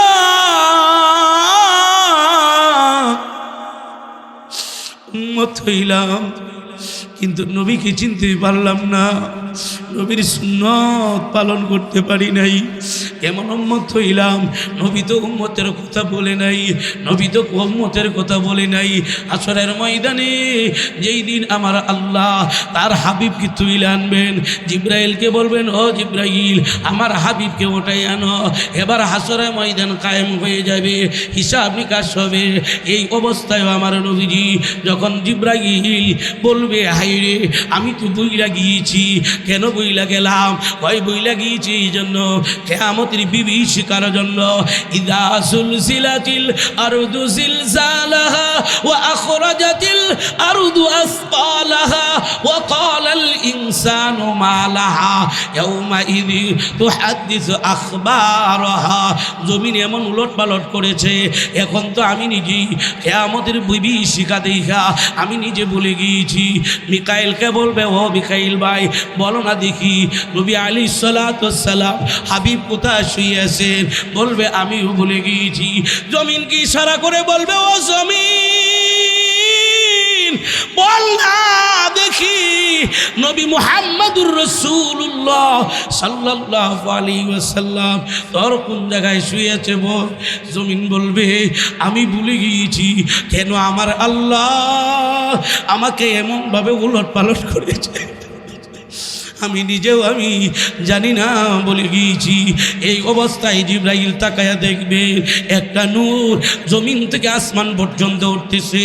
উম্মত হইলাম, কিন্তু নবীকে চিনতে পারলাম না, নবীর সুন্নত পালন করতে পারি নাই। কেমন উম্মত হইলাম, নবী তো উম্মতের কথা বলে নাই, নবী তো উম্মতের কথা বলে নাই। আসরের ময়দানে যেই দিন আমার আল্লাহ তার হাবিবকে তুলে আনবেন, জিব্রাইলকে বলবেন, ও জিব্রাইল আমার হাবিবকে ওটাই আনো। এবার হাসরের ময়দান কায়েম হয়ে যাবে, হিসাব নিকাশ হবে। এই অবস্থায় আমার নবীজি যখন জিব্রাইল বলবে, হাইরে আমি তো বইলা গিয়েছি। কেন বইলা গেলাম? ওই বইলা গিয়েছি এই জন্য, কিয়ামতের বিভীষিকার জন্য। ইযা সুলসিলাতিল আরদু জিলজালাহা ওয়া আখরাজাতিল আরদু আসকালাহা ওয়া ক্বালাল ইনসানু মা লাহা ইয়াউমা ইযি তুহাদ্দিসু আখবারাহা। জমিন এমন উলটপালট করেছে, এখন তো আমি নিজেই কিয়ামতের বিভীষিকা দেখা আমি নিজে বলে গিয়েছি। মিকাইলকে বলবে, ও মিকাইল ভাই বলো না দেখি নবী আলাইহিস সালাতু ওয়াস সালাম হাবিব কোথায় শুয়েছেন? বলবে আমিও ভুলে গিয়েছি। জমিন কি ইশারা করে বলবে, ও জমিন বল না দেখি নবী মুহাম্মদুর রাসূলুল্লাহ সাল্লাল্লাহু আলাইহি ওয়াসাল্লাম তোর কোন জায়গায় শুয়েছে বল। জমিন বলবে আমি ভুলে গিয়েছি। কেন? আমার আল্লাহ আমাকে এমনভাবে উলট পালট করেছে, আমি নিজেও আমি জানি না বলে গিয়েছি। এই অবস্থায় জিব্রাইল তাকায়া দেখবে একটা নূর জমিন থেকে আসমান পর্যন্ত উঠতেছে।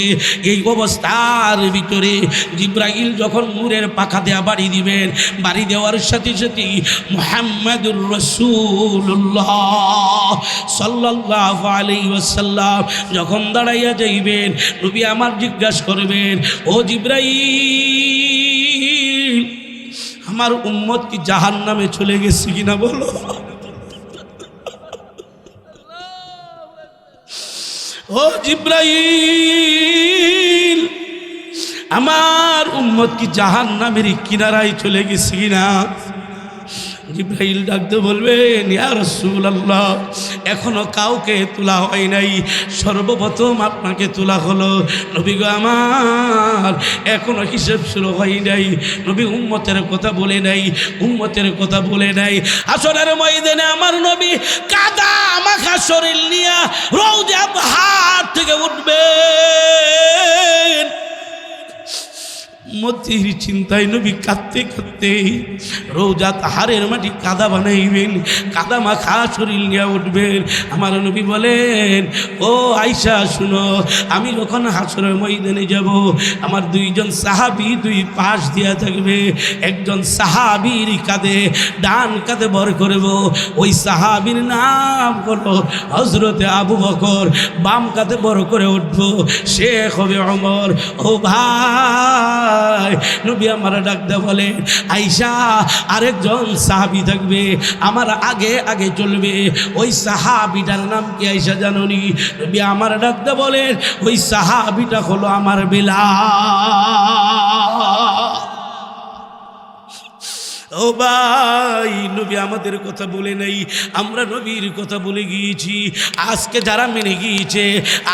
এই অবস্থার ভিতরে জিব্রাইল যখন নূরের পাখা দেয়া বাড়ি দিবেন, বাড়ি দেওয়ার সাথে সাথে মুহাম্মাদুর রাসূলুল্লাহ সাল্লাল্লাহু আলাইহি ওয়াসাল্লাম যখন দাঁড়াইয়া যাইবেন, নবী আমার জিজ্ঞাসা করবেন, ও জিব্রাইল আমার উম্মত কি জাহান্নামে চলে গেছে কিনা বলো। ও জিব্রাইল আমার উম্মত কি জাহান্নামের কিনারায় চলে গেছে কিনা। জিব্রাইল ডাকতে বলবেন, ইয়া রাসূলুল্লাহ এখনো কাউকে তোলা হয় নাই, সর্বপ্রথম আপনাকে তোলা হলো। নবী গো আমার এখনো হিসাব শুরু হয় নাই। নবী উম্মতের কথা বলে নাই, উম্মতের কথা বলে নাই। আসরের ময়দানে আমার নবী কাদা মাখা শরীর নিয়ে রওজা পাহাড় থেকে উঠবেন। মতির চিন্তায় নবী কাঁদতে কাঁদতে রওজা তাহারের মাটি কাদা বানাইবেন, কাদা মাখা শরীর নিয়ে উঠবেন। আমার নবী বলেন, ও আয়েশা শুনো, আমি যখন হাসরের ময়দানে যাব, আমার দুইজন সাহাবী দুই পাশ দিয়া থাকবে। একজন সাহাবীর কাঁধে ডান কাঁধে ভর করব, ওই সাহাবীর নাম হলো হযরতে আবু বকর। বাম কাঁধে ভর করে উঠব, সে হবে ওমর। ও ভাই নবী আমার ডাকতে বলে, আয়েশা আরেকজন সাহাবী থাকবে আমার আগে আগে চলবে, ওই সাহাবীটার নাম কি আয়েশা জানোনি? নবী আমার ডাকতে বলে, ওই সাহাবীটা হলো আমার বিলাল। ও ভাই, নবী আমাদের কথা বলে নাই, আমরা নবীর কথা বলে গিয়েছি। আজকে যারা মেনে গিয়েছে,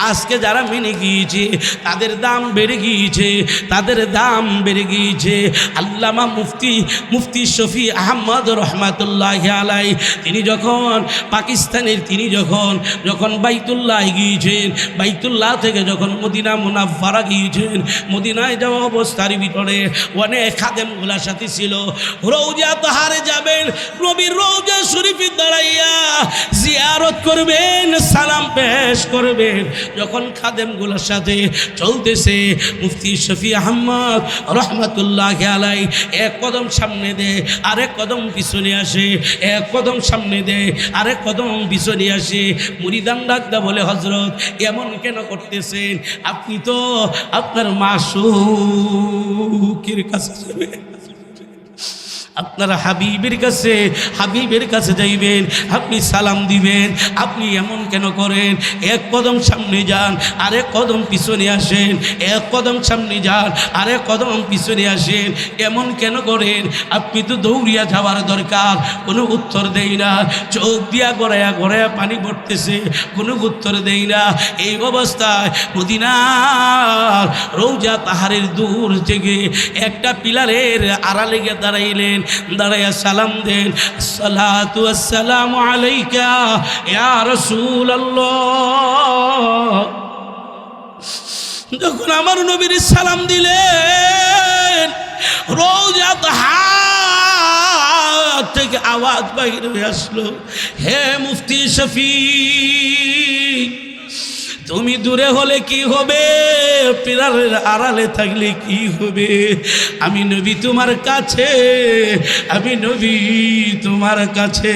আজকে যারা মেনে গিয়েছে, তাদের দাম বেড়ে গিয়েছে, তাদের দাম বেড়ে গিয়েছে। আল্লামা মুফতি শফি আহমদ রহমাতুল্লাহ আলাই, তিনি যখন পাকিস্তানের, তিনি যখন বাইতুল্লাহ গিয়েছেন, বাইতুল্লাহ থেকে যখন মদিনা মুনাফফারা গিয়েছেন, মদিনায় যাওয়া অবস্থার ভিতরে অনেক খাদেমগুলার সাথে ছিল। রওজা তাহারে যাবেন, নবীর রওজা শরীফে দাঁড়াইয়া জিয়ারত করবেন, সালাম পেশ করবেন। যখন খাদেমগুলোর সাথে চলতেছে, মুফতি শফি আহমদ রহমাতুল্লাহ আলাই এক কদম সামনে দেয়, আরেক কদম পিছনে আসে, এক কদম সামনে দেয়, আরেক কদম পিছনে আসে। মুরিদান ডাকদা বলে, হযরত এমন কেন করতেছেন? আপনি তো আপনার মাসুকের কাছে যাবেন, আপনার হাবিবের কাছে যাইবেন, আপনি সালাম দিবেন, আপনি এমন কেন করেন? এক কদম সামনে যান, আরেক কদম পিছনে আসেন, এক কদম সামনে যান, আরেক কদম পিছনে আসেন, এমন কেন করেন? আপনি তো দৌড়িয়া যাওয়ার দরকার। কোনো উত্তর দেই না, চোখ দিয়া গড়াইয়া গড়াইয়া পানি পড়তেছে, কোনো উত্তর দেই না। এই অবস্থায় মদিনার রওজা তাহারের দূর থেকে একটা পিলারের আড়ালে গিয়ে দাঁড়াইলেন, দাঁড়াইয়া সালাম দেন, আসসালাতু আসসালামু আলাইকা ইয়া রাসূলুল্লাহ। যখন আমার নবীর সালাম দিলেন, রওজা তাহার থেকে আওয়াজ বাহির হয়ে আসলো, হে মুফতি শফি, তুমি দূরে হলে কি হবে, পিলারের আড়ালে থাকলে কি হবে? আমি নবী তোমার কাছে, আমি নবী তোমার কাছে।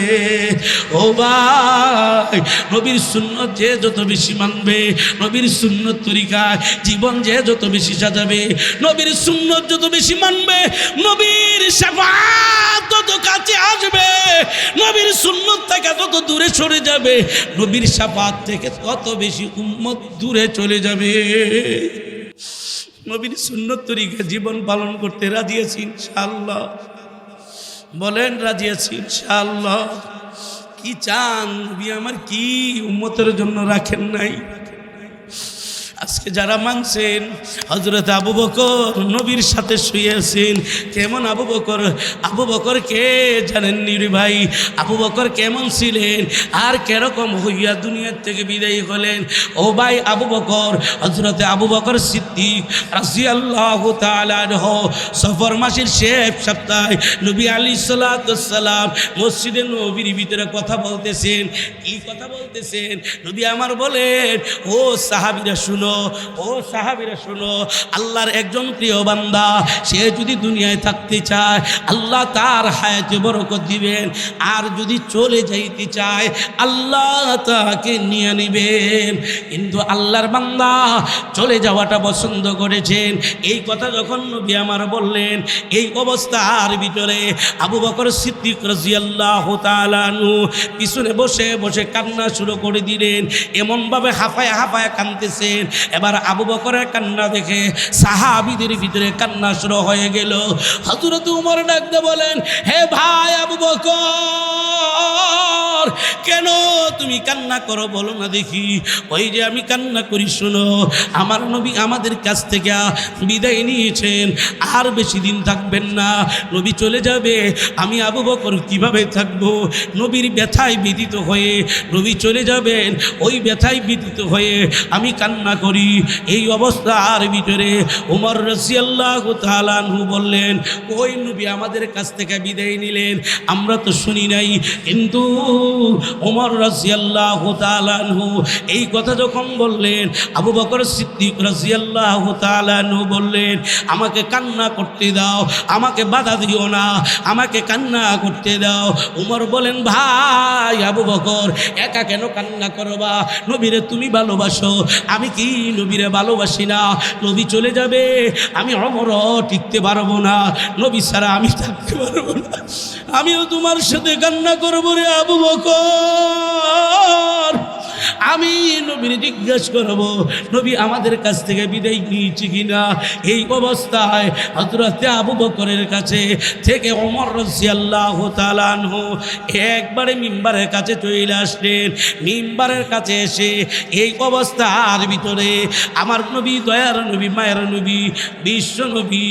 ও ভাই, নবীর সুন্নত যে যত বেশি মানবে, নবীর সুন্নত তরিকায় জীবন যে যত বেশি সাজাবে, নবীর সুন্নত যত বেশি মানবে, নবীর শাফাআত তত কাছে আসবে, নবীর সুন্নত থেকে তত দূরে সরে যাবে, নবীর শাফাআত থেকে তত বেশি উম্মত দূরে চলে যাবে। নবীর সুন্নত তরিকা জীবন পালন করতে রাজি আছি ইনশাআল্লাহ? বলেন রাজি আছি ইনশাআল্লাহ? কি চান নবী আমার, কি উম্মতের জন্য রাখেন নাই? আজকে যারা মানছেন, হযরত আবু বকর নবীর সাথে শুয়েছেন। কেমন আবু বকর? আবু বকর কে জানেন নি রে ভাই? আবু বকর কেমন ছিলেন আর কেরকম হইয়া দুনিয়ার থেকে বিদায়ী হলেন? ও ভাই, আবু বকর, হযরত আবু বকর সিদ্দিক রাদিয়াল্লাহু তাআলা আনহু, সফর মাসের শেষ সপ্তাহে নবী আলাইহিস সালাতু ওয়াস সালাম মসজিদে নববীর ভিতরে কথা বলতেছেন। কি কথা বলতেছেন? নবী আমার বলেন, ও সাহাবীরা শুনো, ও সাহাবীরা শোনো, আল্লাহর একজন প্রিয় বান্দা, সে যদি দুনিয়ায় থাকতে চায় আল্লাহ তার হায়াতে বরকত দিবেন, আর যদি চলে যাইতে চায় আল্লাহ তাকে নিয়ে নেবেন। কিন্তু আল্লাহর বান্দা চলে যাওয়াটা পছন্দ করেছেন। এই কথা যখন নবী আমার বললেন, এই অবস্থার ভিতরে আবু বকর সিদ্দিক রাদিয়াল্লাহু তাআলা আনহু পিছনে বসে বসে কান্না শুরু করে দিলেন। এমনভাবে হাঁপায় হাঁপায় কাঁদতেছেন। এবার আবু বকরের কান্না দেখে সাহাবীদের ভিতরে কান্না শুরু হয়ে গেল। হযরত উমর ডাকতে বলেন, হে ভাই আবু বকর, কেন তুমি কান্না করো বলো না দেখি? ওই যে আমি কান্না করি, শোনো, আমার নবী আমাদের কাছ থেকে বিদায় নিয়েছেন, আর বেশি দিন থাকবেন না, নবী চলে যাবে। আমি আবু বকর কিভাবে থাকবো? নবীর ব্যথায় ব্যথিত হয়ে নবী চলে যাবেন, ওই ব্যথায় ব্যথিত হয়ে আমি কান্না করি। এই অবস্থার ভিতরে ওমর রাদিয়াল্লাহু তাআলা আনহু বললেন, ওই নবী আমাদের কাছ থেকে বিদায় নিলেন, আমরা তো শুনি নাই। কিন্তু ওমর রাদিয়াল্লাহু তাআলা আনহু এই কথা যখন বললেন, আবু বকর সিদ্দিক রাদিয়াল্লাহু তাআলা আনহু বললেন, আমাকে কান্না করতে দাও, আমাকে বাধা দিও না, আমাকে কান্না করতে দাও। ওমর বলেন, ভাই আবু বকর, একা কেন কান্না করবা? নবীরে তুমি ভালোবাসো, আমি কি নবীরে ভালোবাসি না? নবী চলে যাবে, আমি অমর টিকতে পারবো না, নবী ছাড়া আমি থাকতে পারবো না, আমিও তোমার সাথে কান্না করবো রে আবু বকর। আমি নবীর জিজ্ঞাসা করব নবী আমাদের কাছ থেকে বিদায় নিয়েছি কিনা। এই অবস্থায় হযরত আবু বকরের কাছে থেকে ওমর রাদিয়াল্লাহু তাআলা আনহু একবারে মিম্বারের কাছে চলে আসলেন। মিম্বারের কাছে এসে এই অবস্থার ভিতরে আমার নবী, দয়ার নবী, মায়ের নবী, বিশ্ব নবী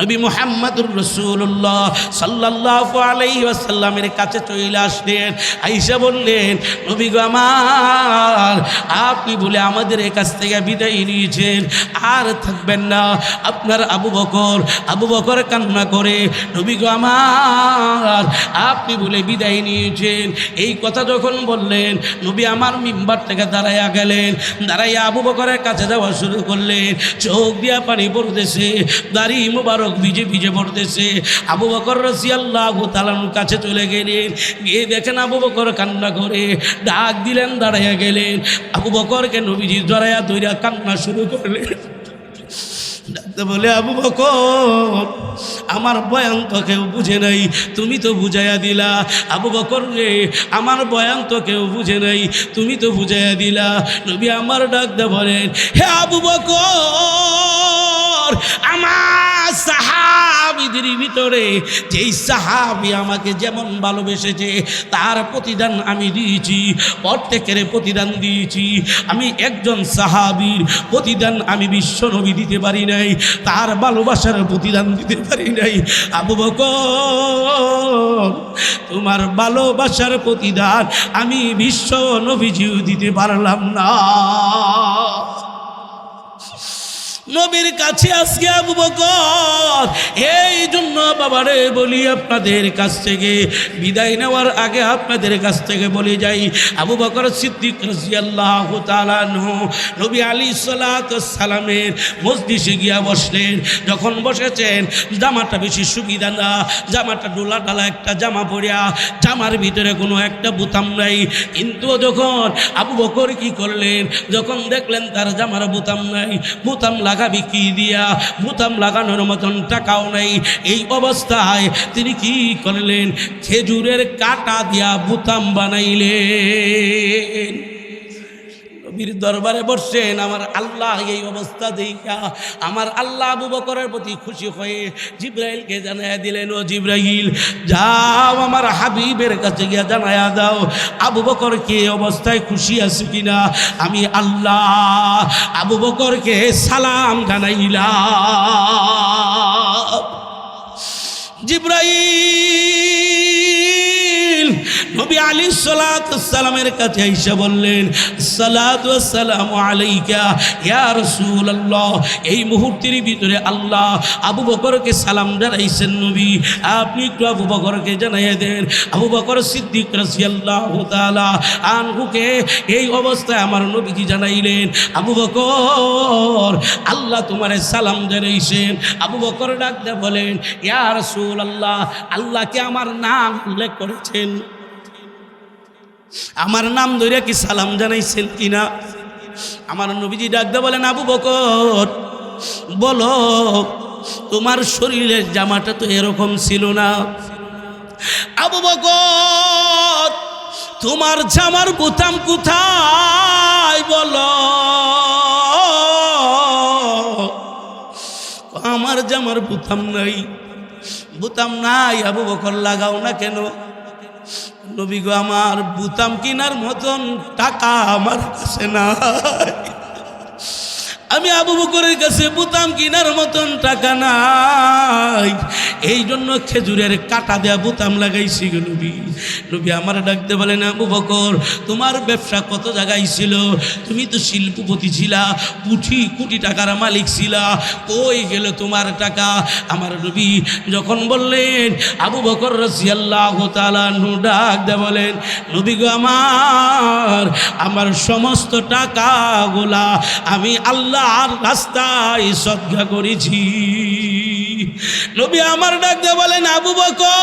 নবী মুহাম্মদুর রাসূলুল্লাহ সাল্লাল্লাহু আলাইহি ওয়াসাল্লামের কাছে চলে আসলেন। আয়েশা বললেন, নবী গো আমার, আপনি বলে আমাদের কাছ থেকে বিদায় নিয়েছেন, আর থাকবেন না। আপনার আবু বকর কান্না করে, নবী গো আমার, আপনি বলে বিদায় নিয়েছেন। এই কথা যখন বললেন, নবী আমার মিম্বার থেকে দাঁড়াইয়া গেলেন। দাঁড়াইয়া আবু বকরের কাছে যাওয়া শুরু করলেন। চোখ দিয়া পানি পড়তেছে, দাড়ি মুবারক ভিজে ভিজে পড়তেছে। আবু বকর রাদিয়াল্লাহু তাআলার কাছে চলে গেলেন। গিয়ে দেখেন আবু বকর কান্না করে, ডাক দিলেন, দাঁড়াইয়া গেলেন। আবু বকরকে নবীজি জড়াইয়া ধইরা কান্না শুরু করলেন। ডাকতে বলে, আবু বকর, আমার বয়ান তো কেউ বুঝে নাই, তুমি তো বুঝাইয়া দিলা। আবু বকর রে, আমার বয়ান তো কেউ বুঝে নাই, তুমি তো বুঝাইয়া দিলা। নবী আমার ডাকতে বলেন, হে আবু বকর, আমার সাহাবীদের ভিতরে যেই সাহাবী আমাকে যেমন ভালোবেসেছে তার প্রতিদান আমি দিয়েছি, প্রত্যেকের প্রতিদান দিয়েছি। আমি একজন সাহাবীর প্রতিদান আমি বিশ্ব নবী দিতে পারি নাই, তার ভালোবাসার প্রতিদান দিতে পারি নাই। আবু বকর, তোমার ভালোবাসার প্রতিদান আমি বিশ্ব নবীজিও দিতে পারলাম না। নবীর কাছে আজকে আবু বকর, এই জন্য বাবারে বলি, আপনাদের কাছ থেকে বিদায় নেওয়ার আগে আপনাদের কাছ থেকে বলে যাই, আবু বকর সিদ্দিক রাদিয়াল্লাহু তাআলা আনহু নবী আলাইহিস সালাতু ওয়াস সালামের মজলিসে গিয়া বসলেন। যখন বসেছেন, জামাটা বেশি সুবিধা না, জামাটা ডোলা ডালা একটা জামা পরিয়া, জামার ভিতরে কোনো একটা বোতাম নাই। কিন্তু যখন আবু বকর কি করলেন, যখন দেখলেন তার জামার বোতাম নাই, বোতাম লাগাবি কি দিয়া, বোতাম লাগানোর মতন টাকাও নাই, এই অবস্থায় তিনি কি করলেন, খেজুরের কাটা দিয়া বোতাম বানাইলেন। নবীর দরবারে বসছেন। আমার আল্লাহ এই অবস্থা দেখা আমার আল্লাহ আবু বকরের প্রতি খুশি হয়ে জিব্রাইলকে জানাইয়া দিলেন, ও জিব্রাইল, যাও আমার হাবিবের কাছে গিয়া জানাইয়া দাও আবু বকরকে এই অবস্থায় খুশি আছে কিনা। আমি আল্লাহ আবু বকরকে সালাম জানাইলাম। জিব্রাইল নবী আলাইহিস সালাতু ওয়াস সালামের কাছে আয়েশা বললেন, সালাতু ওয়াস সালামু আলাইকা ইয়া রাসূলুল্লাহ। এই মুহূর্তের ভিতরে আল্লাহ আবু বকরকে সালাম জানাইছেন। নবী, আপনি একটু আবু বকরকে জানাইয়া দেন। আবু বকর সিদ্দিক রাদিয়াল্লাহু তাআলা আনহুকে এই অবস্থায় আমার নবীজি জানাইলেন, আবু বকর, আল্লাহ তোমারে সালাম জানাইছেন। আবু বকর ডাকতে বলেন, ইয়া রাসূলুল্লাহ, আল্লাহ কি আমার নাম উল্লেখ করেছেন? আমার নাম ধরে কি সালাম জানাইছেন কিনা? আমার নবীজি ডাকতে বলেন, আবু বকর, বলো, তোমার শরীরের জামাটা তো এরকম ছিল না। আবু বকর, তোমার জামার বোতাম কোথায় বলো? আমার জামার বোতাম নাই। বোতাম নাই, আবু বকর লাগাও না কেন? নবী গো আমার, বোতাম কেনার মতন টাকা আমার কাছে নাই। আমি আবু বকরের কাছে বোতাম কেনার মতন টাকা নাই, এই জন্য খেজুরের কাটা দেয়া বোতাম লাগাইছি গো নবী। নবী আমার ডাকতে বলেন, আবু বকর, তোমার ব্যবসা কত জায়গায় ছিল? তুমি তো শিল্পপতি ছিলা, কোটি কোটি টাকার মালিক ছিলা, কই গেল তোমার টাকা? আমার নবী যখন বললেন, আবু বকর রাদিয়াল্লাহু তাআলা আনহু ডাকতে বলেন, নবী গো আমার, আমার সমস্ত টাকাগুলা আমি আল্লাহ আর রাস্তায় সদকা করেছি। নবী আমার ডাকতে বলেন, আবু বকর,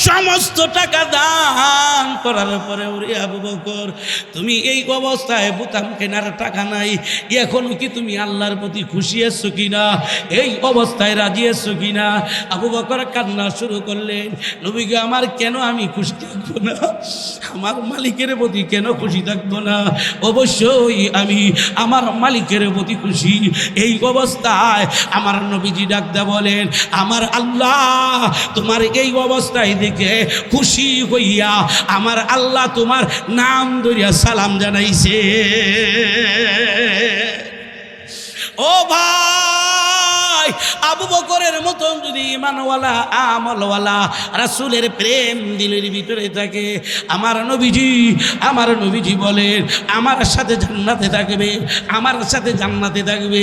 সমস্ত টাকা দান করার পরে ওরে আবু বকর, তুমি এই অবস্থায় বোতাম কেনার টাকা নাই, এখনো কি তুমি আল্লাহর প্রতি খুশি আছো কিনা, এই অবস্থায় রাজি আছো কিনা? আবু বকর কান্না শুরু করলেন, নবীকে আমার কেন আমি খুশি থাকবো না, আমার মালিকের প্রতি কেন খুশি থাকবো না? অবশ্যই আমি আমার মালিকের প্রতি খুশি। এই অবস্থায় আমার নবীজি ডাকতে বলেন, আমার আল্লাহ তোমার এই অবস্থায় দেখে খুশি হইয়া আমার আল্লাহ তোমার নাম ধরিয়া সালাম জানাইছে। ও ভাই, আবু বকরের মতন যদি ইমানওয়ালা আমলওয়ালা রাসূলের প্রেম দিলের ভিতরে থাকে, আমার নবীজি বলেন আমার সাথে জান্নাতে থাকবে, আমার সাথে জান্নাতে থাকবে।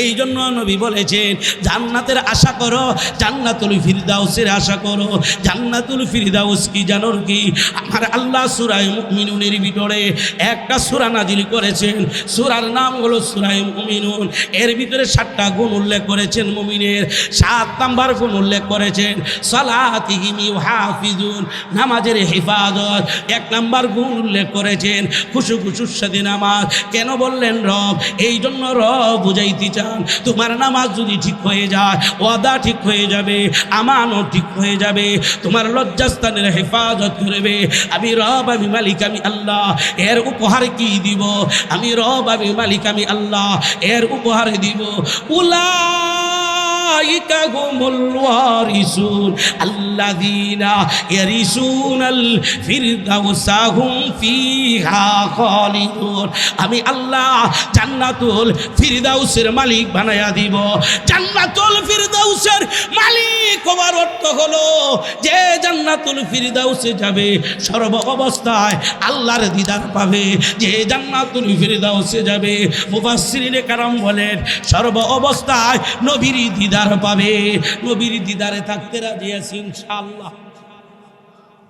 এই জন্য নবী বলেছেন জান্নাতের আশা করো, জান্নাতুল ফিরদাউসের আশা করো। জান্নাতুল ফিরদাউস কি জানো কি? আমার আল্লাহ সূরা মুমিনুনের ভিতরে একটা সূরা নাজিল করেছেন, সূরার নাম হলো সূরা মুমিনুন। এর ভিতরে 7টা গুণ উল্লেখ করেছেন মুমিনের। 7 নাম্বার গুণ উল্লেখ করেছেন সালাতিহিম ইউহাফিজুন, নামাজের হেফাজত। 1 নাম্বার গুণ উল্লেখ করেছেন খুশুর সাথে নামাজ। কেন বললেন রব? এই জন্য রব বুঝাইতে চান তোমার নামাজ যদি ঠিক হয়ে যায়, ওয়াদা ঠিক হয়ে যাবে, আমানত ঠিক হয়ে যাবে, তোমার লজ্জাস্থানের হেফাজত করবে। আমি রব, আমি মালিক, আমি আল্লাহ। এর উপহার কি দিব? আমি রব, আমি মালিক, আমি আল্লাহ। এর উপহার দিব উলাইকা হুমুল ওয়ারিসুন আল্লাযীনা ইয়ারিসুনাল ফিরদাউসা হুম ফিহা খালিদুন। আমি আল্লাহ জান্নাতুল ফিরদাউসের মালিক বানায়া দিব। জান্নাতুল ফিরদাউসের মালিক হওয়ার অর্থ হলো যে জান্নাতুল ফিরদাউসে যাবে সর্ব অবস্থায় আল্লাহর দিদার পাবে। যে জান্নাতুল ফিরদাউসে যাবে মুফাসসিরিনে কারাম বলেন সর্ব অবস্থায় নবীর দিদার পাবে। নবীর দিদারে থাকতে রাজি আছি ইনশাআল্লাহ।